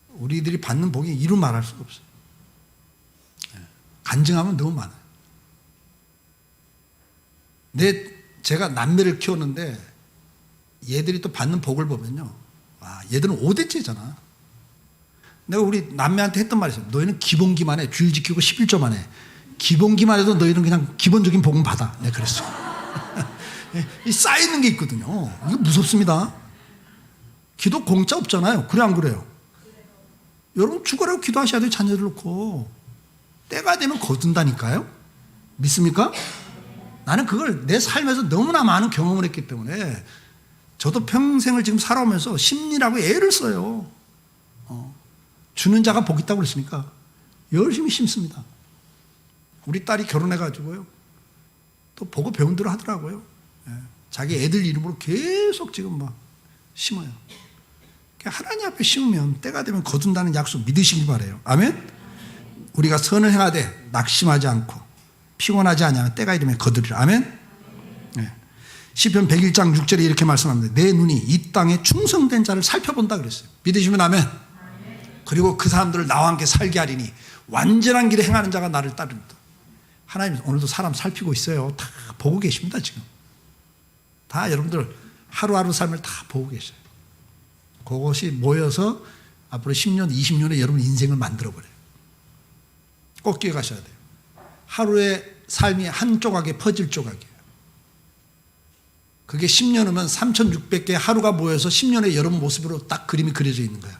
[SPEAKER 1] 우리들이 받는 복이 이루 말할 수가 없어요. 간증하면 너무 많아요. 제가 남매를 키웠는데 얘들이 또 받는 복을 보면요, 얘들은 5대째잖아. 내가 우리 남매한테 했던 말이 있어요. 너희는 기본기만 해. 주일 지키고 11조만 해. 기본기만 해도 너희는 그냥 기본적인 복은 받아. 내가 그랬어. 이 쌓이는 게 있거든요. 이거 무섭습니다. 기도 공짜 없잖아요. 그래 안 그래요? 여러분 죽으라고 기도하셔야 돼요. 자녀들 놓고. 때가 되면 거둔다니까요. 믿습니까? 나는 그걸 내 삶에서 너무나 많은 경험을 했기 때문에 저도 평생을 지금 살아오면서 심리라고 애를 써요. 주는 자가 복 있다고 그랬으니까 열심히 심습니다. 우리 딸이 결혼해가지고요, 또 보고 배운 대로 하더라고요. 자기 애들 이름으로 계속 지금 막 심어요. 하나님 앞에 심으면 때가 되면 거둔다는 약속 믿으시길 바라요. 아멘? 우리가 선을 행하되 낙심하지 않고 피곤하지 않으면 때가 이르면 거두리라. 아멘? 시편 101장 6절에 이렇게 말씀합니다. 내 눈이 이 땅에 충성된 자를 살펴본다 그랬어요. 믿으시면 아멘? 그리고 그 사람들을 나와 함께 살게 하리니 완전한 길에 행하는 자가 나를 따릅니다. 하나님 오늘도 사람 살피고 있어요. 다 보고 계십니다. 지금 다 여러분들 하루하루 삶을 다 보고 계셔요. 그것이 모여서 앞으로 10년 20년에 여러분 인생을 만들어버려요. 꼭 기억하셔야 돼요. 하루의 삶이 한 조각에 퍼즐 조각이에요. 그게 10년 후면 3,600개의 하루가 모여서 10년의 여러분 모습으로 딱 그림이 그려져 있는 거야.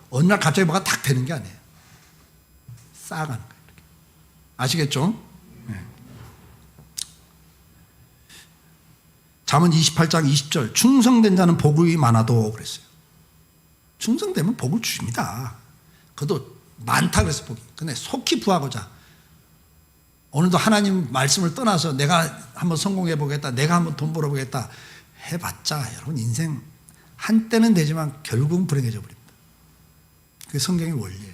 [SPEAKER 1] 어느 날 갑자기 뭐가 딱 되는 게 아니에요. 쌓아가는 거예요. 이렇게. 아시겠죠? 네. 잠언 28장 20절 충성된 자는 복이 많아도 그랬어요. 충성되면 복을 주십니다. 그것도 많다 그래서 복이. 근데 속히 부하고자 오늘도 하나님 말씀을 떠나서 내가 한번 성공해 보겠다, 내가 한번 돈 벌어 보겠다 해봤자 여러분 인생 한때는 되지만 결국은 불행해져 버립니다. 그게 성경의 원리예요.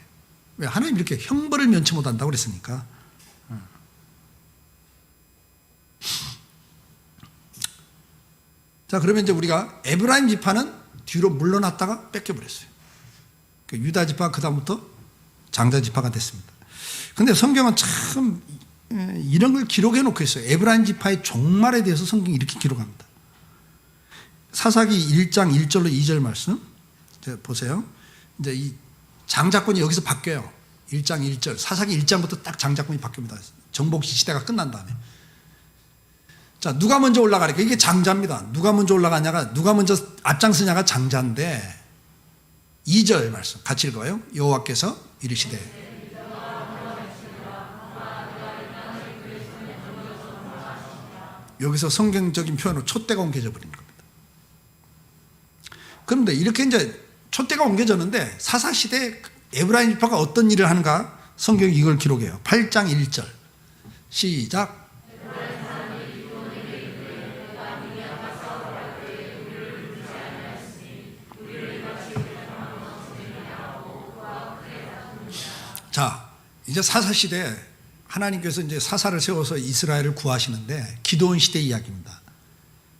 [SPEAKER 1] 왜? 하나님 이렇게 형벌을 면치 못한다고 그랬으니까. 자, 그러면 이제 우리가 에브라임 지파는 뒤로 물러났다가 뺏겨버렸어요. 유다 지파가 그 다음부터 장자 지파가 됐습니다. 근데 성경은 참 이런 걸 기록해 놓고 있어요. 에브라임 지파의 종말에 대해서 성경이 이렇게 기록합니다. 사사기 1장 1절로 2절 말씀 보세요. 이제 이 장자권이 여기서 바뀌어요. 1장 1절 사사기 1장부터 딱 장자권이 바뀝니다. 정복시 시대가 끝난 다음에. 자, 누가 먼저 올라가니까 이게 장자입니다. 누가 먼저 올라가냐가, 누가 먼저 앞장서냐가 장자인데 2절 말씀 같이 읽어요. 여호와께서 이르시되 여기서 성경적인 표현으로 촛대가 옮겨져 버린 겁니다. 그런데 이렇게 이제 촛대가 옮겨졌는데 사사시대에 에브라임 지파가 어떤 일을 하는가 성경이 이걸 기록해요. 8장 1절 시작. 자, 이제 사사시대에 하나님께서 이제 사사를 세워서 이스라엘을 구하시는데 기드온 시대 이야기입니다.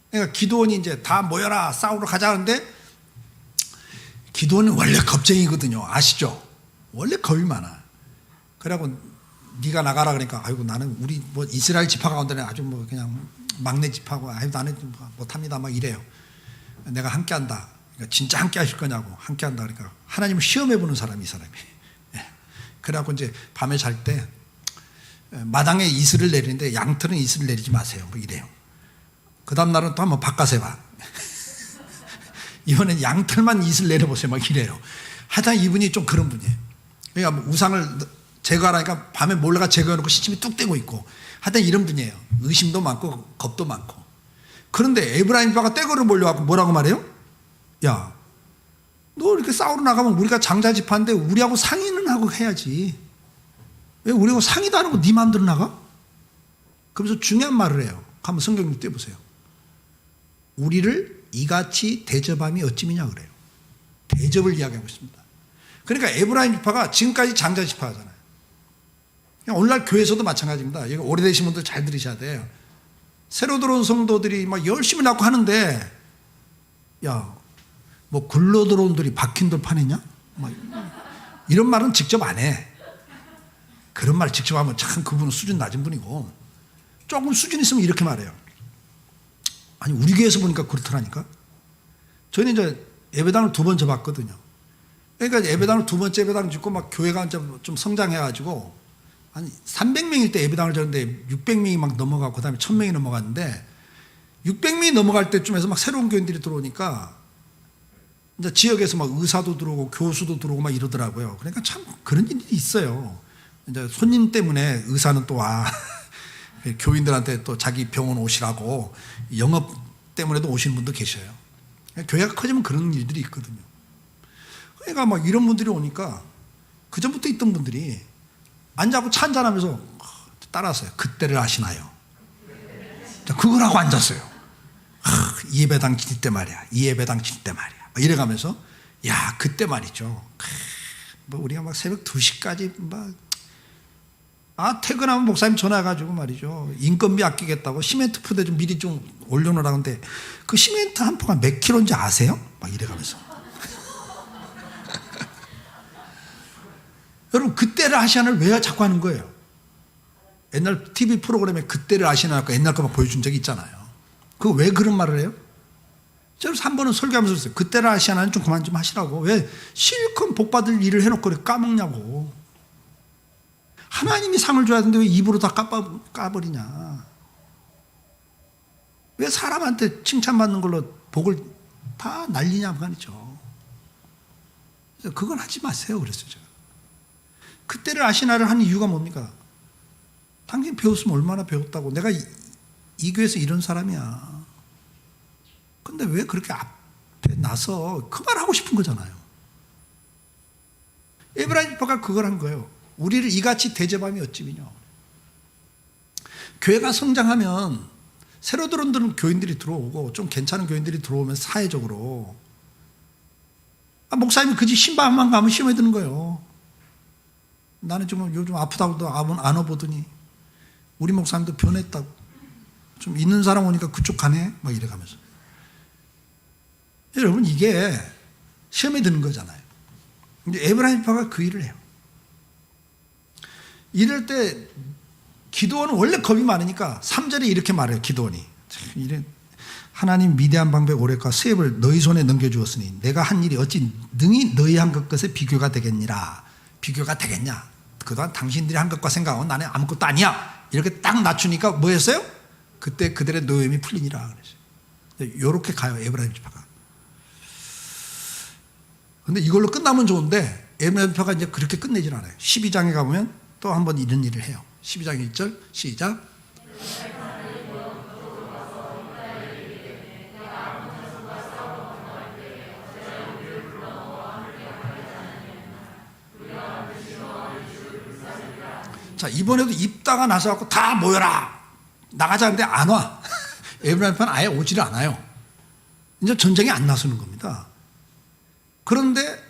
[SPEAKER 1] 그러니까 기드온이 이제 다 모여라 싸우러 가자 하는데 기드온은 원래 겁쟁이거든요. 아시죠? 원래 겁이 많아. 그래갖고 네가 나가라 그러니까 아이고 나는 우리 뭐 이스라엘 지파 가운데는 아주 뭐 그냥 막내 지파고 아이고 나는 못합니다 막 이래요. 내가 함께한다. 그러니까 진짜 함께 하실 거냐고 함께한다 그러니까 하나님을 시험해보는 사람이 이 사람이. 그래갖고 이제 밤에 잘 때 마당에 이슬을 내리는데 양털은 이슬을 내리지 마세요. 뭐 이래요. 그 다음날은 또 한번 바꿔서 해봐. 이번엔 양털만 이슬 내려보세요. 막 이래요. 하여튼 이분이 좀 그런 분이에요. 그러니까 뭐 우상을 제거하라니까 밤에 몰래가 제거해놓고 시침이 뚝 떼고 있고 하여튼 이런 분이에요. 의심도 많고 겁도 많고. 그런데 에브라임 지파가 떼거를 몰려갖고 뭐라고 말해요? 야, 너 이렇게 싸우러 나가면 우리가 장자 지파인데 우리하고 상의는 하고 해야지. 왜 우리하고 상의도 안 하고 네 마음대로 나가? 그러면서 중요한 말을 해요. 한번 성경 좀 떼보세요. 우리를 이같이 대접함이 어찌미냐 그래요. 대접을 이야기하고 있습니다. 그러니까 에브라임 지파가 지금까지 장자 지파잖아요. 오늘날 교회에서도 마찬가지입니다. 이거 오래되신 분들 잘 들으셔야 돼요. 새로 들어온 성도들이 막 열심히 낳고 하는데, 야, 뭐 굴러 들어온 돌이 박힌 돌 파내냐? 이런 말은 직접 안 해. 그런 말 직접 하면 참 그분은 수준 낮은 분이고, 조금 수준 있으면 이렇게 말해요. 아니, 우리 교회에서 보니까 그렇더라니까. 저희는 이제 예배당을 2번 접었거든요. 그러니까 예배당을 2번째 예배당 짓고 막 교회가 좀 성장해가지고 한 300명일 때 예배당을 졌는데 600명이 막 넘어가고 그 다음에 1000명이 넘어갔는데 600명이 넘어갈 때쯤에서 막 새로운 교인들이 들어오니까 이제 지역에서 막 의사도 들어오고 교수도 들어오고 막 이러더라고요. 그러니까 참 그런 일이 있어요. 이제 손님 때문에 의사는 또 와. 교인들한테 또 자기 병원 오시라고 영업 때문에도 오시는 분도 계셔요. 교회가 커지면 그런 일들이 있거든요. 그러니까 막 이런 분들이 오니까 그전부터 있던 분들이 앉아고 차 한잔하면서 따라왔어요. 그때를 아시나요? 그걸 하고 앉았어요. 이 예배당 칠 때 말이야. 이 예배당 칠 때 말이야. 이래가면서 야 그때 말이죠. 뭐 우리가 막 새벽 2시까지 막 퇴근하면 목사님 전화해가지고 말이죠. 인건비 아끼겠다고 시멘트 푸대 좀 미리 좀 올려놓으라고 하는데 그 시멘트 한 포가 몇 킬로인지 아세요? 막 이래가면서. 여러분 그때를 아시아를 왜 자꾸 하는 거예요? 옛날 TV 프로그램에 그때를 아시나 옛날 거 막 보여준 적이 있잖아요. 그거 왜 그런 말을 해요? 제가 한 번은 설교하면서 그랬어요. 그때를 아시아는 좀 그만 좀 하시라고. 왜 실컷 복받을 일을 해놓고 그렇게 까먹냐고. 하나님이 상을 줘야 되는데 왜 입으로 다 까버리냐. 왜 사람한테 칭찬받는 걸로 복을 다 날리냐 말이죠. 그래서 그건 하지 마세요. 그랬어요 제가. 그때를 아시나를 하는 이유가 뭡니까? 당신 배웠으면 얼마나 배웠다고. 내가 이 교회에서 이런 사람이야. 근데 왜 그렇게 앞에 나서 그 말 하고 싶은 거잖아요. 에브라임 지파가 그걸 한 거예요. 우리를 이같이 대접함이 어찌미뇨. 교회가 성장하면 새로 들어오는 교인들이 들어오고 좀 괜찮은 교인들이 들어오면 사회적으로 목사님이 그 집 신방만 가면 시험에 드는 거예요. 나는 좀 요즘 아프다고도 안 와보더니 우리 목사님도 변했다고. 좀 있는 사람 오니까 그쪽 가네? 막 이래가면서. 여러분 이게 시험에 드는 거잖아요. 근데 에브라임 지파가 그 일을 해요. 이럴 때 기드온은 원래 겁이 많으니까 3절에 이렇게 말해요. 기드온이 하나님 위대한 방백 오랫과 수협을 너희 손에 넘겨주었으니 내가 한 일이 어찌 능히 너희 한 것에 비교가 되겠니라. 비교가 되겠냐. 그동안 당신들이 한 것과 생각하면 나는 아무것도 아니야. 이렇게 딱 낮추니까 뭐였어요? 그때 그들의 노염이 풀리니라 그랬어요. 이렇게 가요. 에브라임 지파가. 근데 이걸로 끝나면 좋은데 에브라임 지파가 이제 그렇게 끝내질 않아요. 12장에 가보면 또 한 번 이런 일을 해요. 12장 1절 시작. 자 이번에도 입다가 나서갖고 다 모여라 나가자 하는데 안 와. 에브라임 지파는 아예 오지를 않아요. 이제 전쟁에 안 나서는 겁니다. 그런데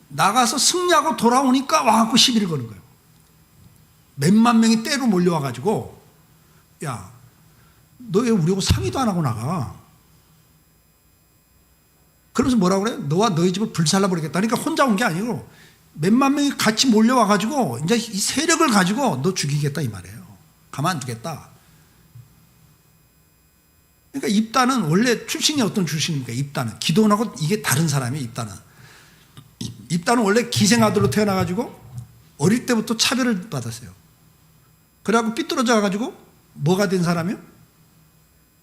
[SPEAKER 1] 나가서 승리하고 돌아오니까 와갖고 시비를 거는 거예요. 몇만 명이 때로 몰려와가지고 야, 너 왜 우리하고 상의도 안 하고 나가? 그러면서 뭐라고 그래? 너와 너희 집을 불살라버리겠다. 그러니까 혼자 온 게 아니고 몇만 명이 같이 몰려와가지고 이제 이 세력을 가지고 너 죽이겠다 이 말이에요. 가만 안 두겠다. 그러니까 입다는 원래 출신이 어떤 출신입니까? 입다는 기드온하고 이게 다른 사람이에요. 입다는 원래 기생아들로 태어나가지고 어릴 때부터 차별을 받았어요. 그래갖고 삐뚤어져 가지고 뭐가 된 사람이요?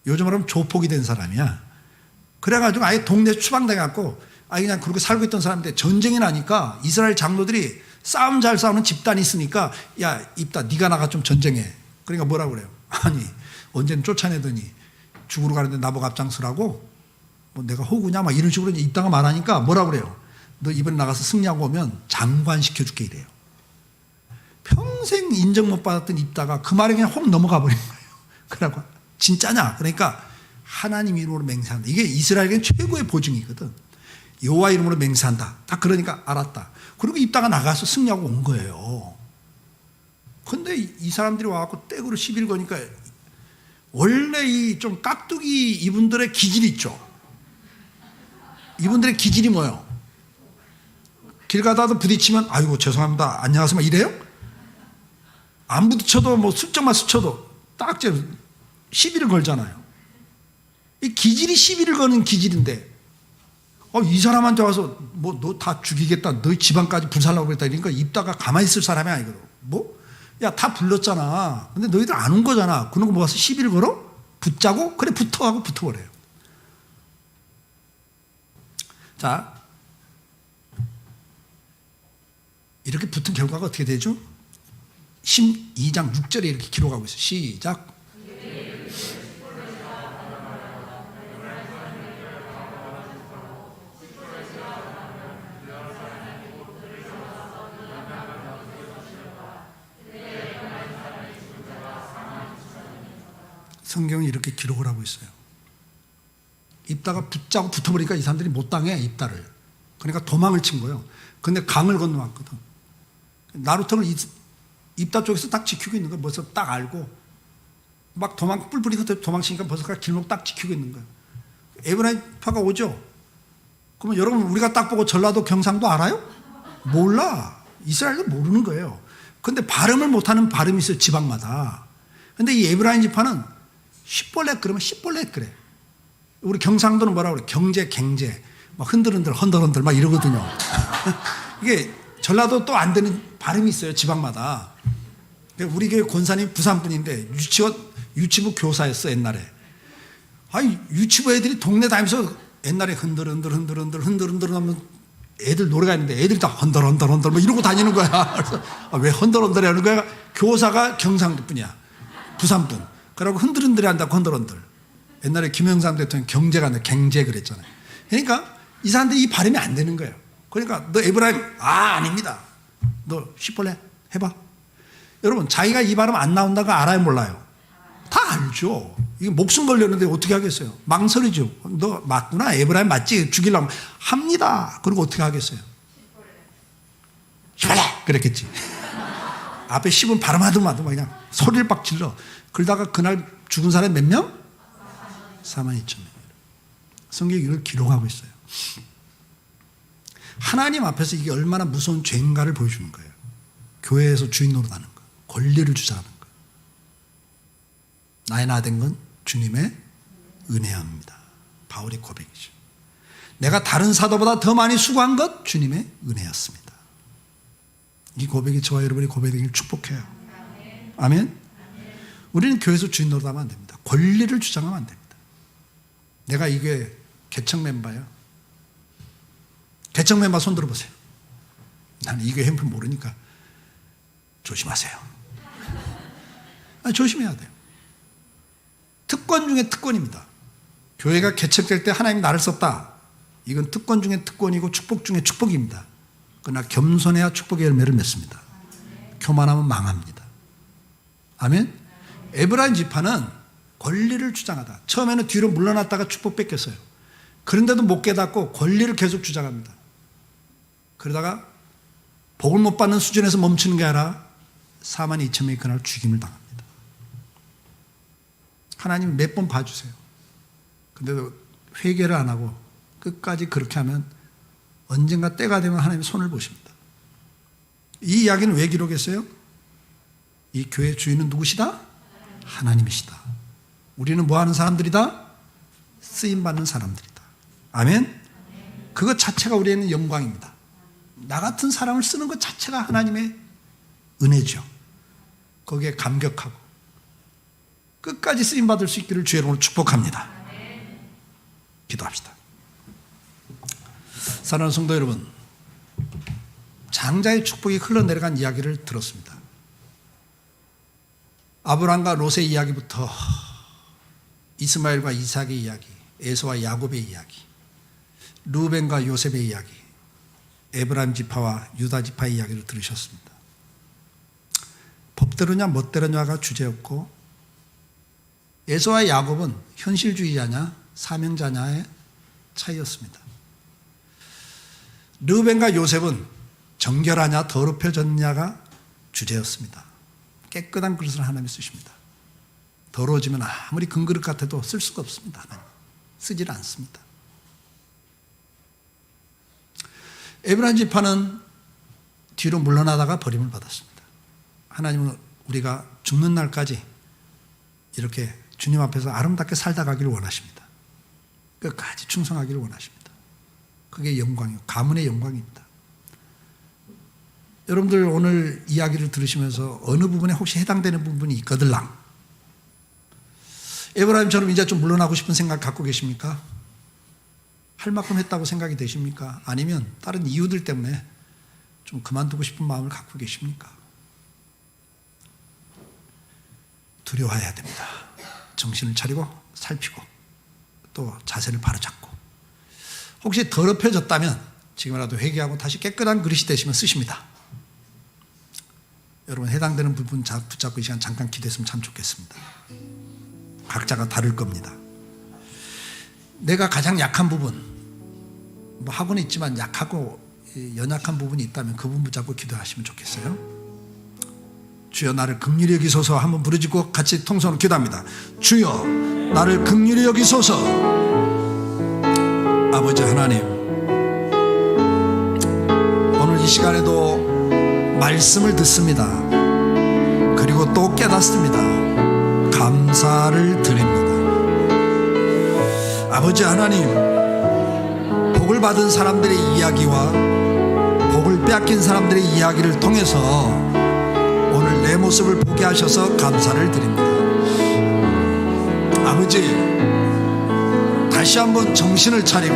[SPEAKER 1] 요즘 말하면 조폭이 된 사람이야. 그래가지고 아예 동네 추방당해갖고 그냥 그렇게 살고 있던 사람인데 전쟁이 나니까 이스라엘 장로들이 싸움 잘 싸우는 집단이 있으니까 야 입다 네가 나가 좀 전쟁해. 그러니까 뭐라고 그래요? 아니 언제는 쫓아내더니 죽으러 가는데 나보고 앞장서라고? 뭐 내가 호구냐? 막 이런 식으로 입다가 말하니까 뭐라고 그래요? 너 이번에 나가서 승리하고 오면 장관 시켜줄게 이래요. 평생 인정 못 받았던 입다가 그 말에 그냥 혹 넘어가 버린 거예요. 그러고 진짜냐? 그러니까 하나님 이름으로 맹세한다. 이게 이스라엘에겐 최고의 보증이거든. 여호와 이름으로 맹세한다. 딱 그러니까 알았다. 그리고 입다가 나가서 승리하고 온 거예요. 근데 이 사람들이 와갖고 떼구로 시비를 거니까 원래 이 좀 깍두기 이분들의 기질이 있죠. 이분들의 기질이 뭐예요? 길 가다도 부딪히면 아이고 죄송합니다 안녕하세요 막 이래요? 안 부딪혀도 뭐 슬쩍만 스쳐도 딱 시비를 걸잖아요. 이 기질이 시비를 거는 기질인데 이 사람한테 와서 뭐 너 다 죽이겠다 너희 집안까지 불살라고 그랬다 이러니까 입다가 가만히 있을 사람이 아니거든. 뭐? 야 다 불렀잖아. 근데 너희들 안 온 거잖아. 그런 거 모아서 시비를 걸어? 붙자고? 그래 붙어 하고 붙어버려요. 자, 이렇게 붙은 결과가 어떻게 되죠? 12장 6절에 이렇게 기록하고 있어요. 시작. 성경이 이렇게 기록을 하고 있어요. 입다가 붙자고 붙어버리니까 이 사람들이 못 당해 입다를. 그러니까 도망을 친 거예요. 근데 강을 건너왔거든. 나루터를 입다 쪽에서 딱 지키고 있는 거예요. 벌써 딱 알고 막 뿔뿔이 도망치니까 벌써 길목 딱 지키고 있는 거예요. 에브라임파가 오죠. 그러면 여러분 우리가 딱 보고 전라도 경상도 알아요? 몰라. 이스라엘도 모르는 거예요. 근데 발음을 못하는 발음이 있어요. 지방마다. 근데 이 에브라임 지파는 십벌렛 그러면 십벌렛 그래. 우리 경상도는 뭐라 그래? 경제, 갱제, 막 흔들흔들, 헌들헌들 막 이러거든요. 이게 전라도 또 안 되는 발음이 있어요. 지방마다. 우리 교회 권사님 부산 분인데 유치부 교사였어 옛날에. 아니 유치부 애들이 동네 다니면서 옛날에 흔들흔들 하면 애들 노래가 있는데 애들이 다 헌들헌들 뭐 이러고 다니는 거야. 그래서 왜 헌들헌들 하는 거야? 교사가 경상도 분이야. 부산 분. 그러고 흔들흔들이 한다고 흔들흔들. 옛날에 김영삼 대통령 경제가 아니라 갱제 그랬잖아요. 그러니까 이 사람들이 이 발음이 안 되는 거예요. 그러니까 너 에브라임 아닙니다. 너 십벌레 해봐. 여러분 자기가 이 발음 안 나온다고 알아요 몰라요? 다 알죠. 이게 목숨 걸렸는데 어떻게 하겠어요? 망설이죠. 너 맞구나 에브라임 맞지? 죽이려면 합니다. 그리고 어떻게 하겠어요? 십벌레 그랬겠지. 앞에 10은 발음하더라도 그냥 소리를 빡 질러. 그러다가 그날 죽은 사람이 몇 명? 42,000명. 성경이 이걸 기록하고 있어요. 하나님 앞에서 이게 얼마나 무서운 죄인가를 보여주는 거예요. 교회에서 주인 노릇하는 거, 권리를 주장하는 거. 나의 나 된 건 주님의 은혜입니다. 바울의 고백이죠. 내가 다른 사도보다 더 많이 수고한 것 주님의 은혜였습니다. 이 고백이 저와 여러분의 고백이길 축복해요. 아멘. 우리는 교회에서 주인 노릇하면 안 됩니다. 권리를 주장하면 안 됩니다. 내가 이게 개척 멤버야. 개척 멤버 손 들어보세요. 나는 이 교회 행편 모르니까 조심하세요. 조심해야 돼요. 특권 중에 특권입니다. 교회가 개척될 때 하나님이 나를 썼다. 이건 특권 중에 특권이고 축복 중에 축복입니다. 그러나 겸손해야 축복의 열매를 맺습니다. 교만하면 망합니다. 아멘. 에브라임 지파는 권리를 주장하다. 처음에는 뒤로 물러났다가 축복 뺏겼어요. 그런데도 못 깨닫고 권리를 계속 주장합니다. 그러다가 복을 못 받는 수준에서 멈추는 게 아니라 42,000명이 그날 죽임을 당합니다. 하나님 몇 번 봐주세요. 근데도 회개를 안 하고 끝까지 그렇게 하면 언젠가 때가 되면 하나님 손을 보십니다. 이 이야기는 왜 기록했어요? 이 교회 주인은 누구시다? 하나님이시다. 우리는 뭐 하는 사람들이다? 쓰임받는 사람들이다. 아멘? 그것 자체가 우리에는 영광입니다. 나 같은 사람을 쓰는 것 자체가 하나님의 은혜죠. 거기에 감격하고 끝까지 쓰임받을 수 있기를 주의 이름으로 축복합니다. 기도합시다. 사랑하는 성도 여러분, 장자의 축복이 흘러내려간 이야기를 들었습니다. 아브라함과 롯의 이야기부터 이스마엘과 이삭의 이야기, 에서와 야곱의 이야기, 루벤과 요셉의 이야기, 에브라임 지파와 유다 지파의 이야기를 들으셨습니다. 법대로냐 멋대로냐가 주제였고, 에서와 야곱은 현실주의자냐 사명자냐의 차이였습니다. 르벤과 요셉은 정결하냐 더럽혀졌냐가 주제였습니다. 깨끗한 그릇을 하나님이 쓰십니다. 더러워지면 아무리 금그릇 같아도 쓸 수가 없습니다. 하나님 쓰질 않습니다. 에브라임 지파는 뒤로 물러나다가 버림을 받았습니다. 하나님은 우리가 죽는 날까지 이렇게 주님 앞에서 아름답게 살다 가기를 원하십니다. 끝까지 충성하기를 원하십니다. 그게 영광이요, 가문의 영광입니다. 여러분들 오늘 이야기를 들으시면서 어느 부분에 혹시 해당되는 부분이 있거들랑 에브라임처럼 이제 좀 물러나고 싶은 생각 갖고 계십니까? 할 만큼 했다고 생각이 되십니까? 아니면 다른 이유들 때문에 좀 그만두고 싶은 마음을 갖고 계십니까? 두려워해야 됩니다. 정신을 차리고 살피고 또 자세를 바로잡고, 혹시 더럽혀졌다면 지금이라도 회개하고 다시 깨끗한 그릇이 되시면 쓰십니다. 여러분 해당되는 부분 붙잡고 이 시간 잠깐 기도했으면 참 좋겠습니다. 각자가 다를 겁니다. 내가 가장 약한 부분, 뭐 하고는 있지만 약하고 연약한 부분이 있다면 그 부분 붙잡고 기도하시면 좋겠어요. 주여 나를 긍휼히 여기소서 한번 부르짖고 같이 통성으로 기도합니다. 주여 나를 긍휼히 여기소서. 아버지 하나님, 오늘 이 시간에도 말씀을 듣습니다. 그리고 또 깨닫습니다. 감사를 드립니다. 아버지 하나님, 복을 받은 사람들의 이야기와 복을 빼앗긴 사람들의 이야기를 통해서 오늘 내 모습을 보게 하셔서 감사를 드립니다. 아버지, 다시 한번 정신을 차리고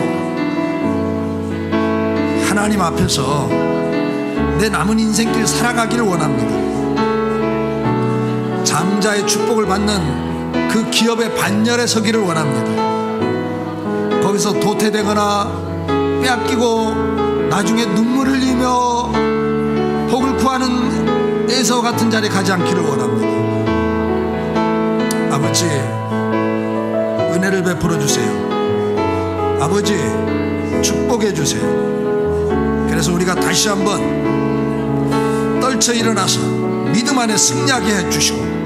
[SPEAKER 1] 하나님 앞에서 내 남은 인생길 살아가기를 원합니다. 장자의 축복을 받는 그 기업의 반열에 서기를 원합니다. 거기서 도태되거나 빼앗기고 나중에 눈물을 흘리며 복을 구하는 에서 같은 자리에 가지 않기를 원합니다. 아버지, 은혜를 베풀어 주세요. 아버지, 축복해 주세요. 그래서 우리가 다시 한번 떨쳐 일어나서 믿음 안에 승리하게 해주시고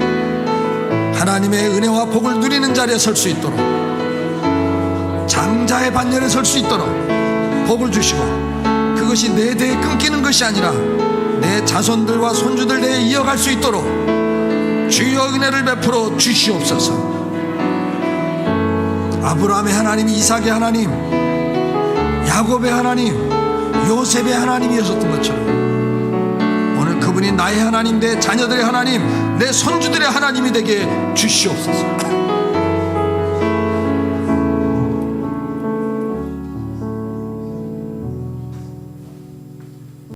[SPEAKER 1] 하나님의 은혜와 복을 누리는 자리에 설 수 있도록, 장자의 반열에 설 수 있도록 복을 주시고, 그것이 내 대에 끊기는 것이 아니라 내 자손들과 손주들 대에 이어갈 수 있도록 주여 은혜를 베풀어 주시옵소서. 아브라함의 하나님, 이삭의 하나님, 야곱의 하나님, 요셉의 하나님이었던 것처럼 오늘 그분이 나의 하나님, 내 자녀들의 하나님, 내 손주들의 하나님이 되게 주시옵소서.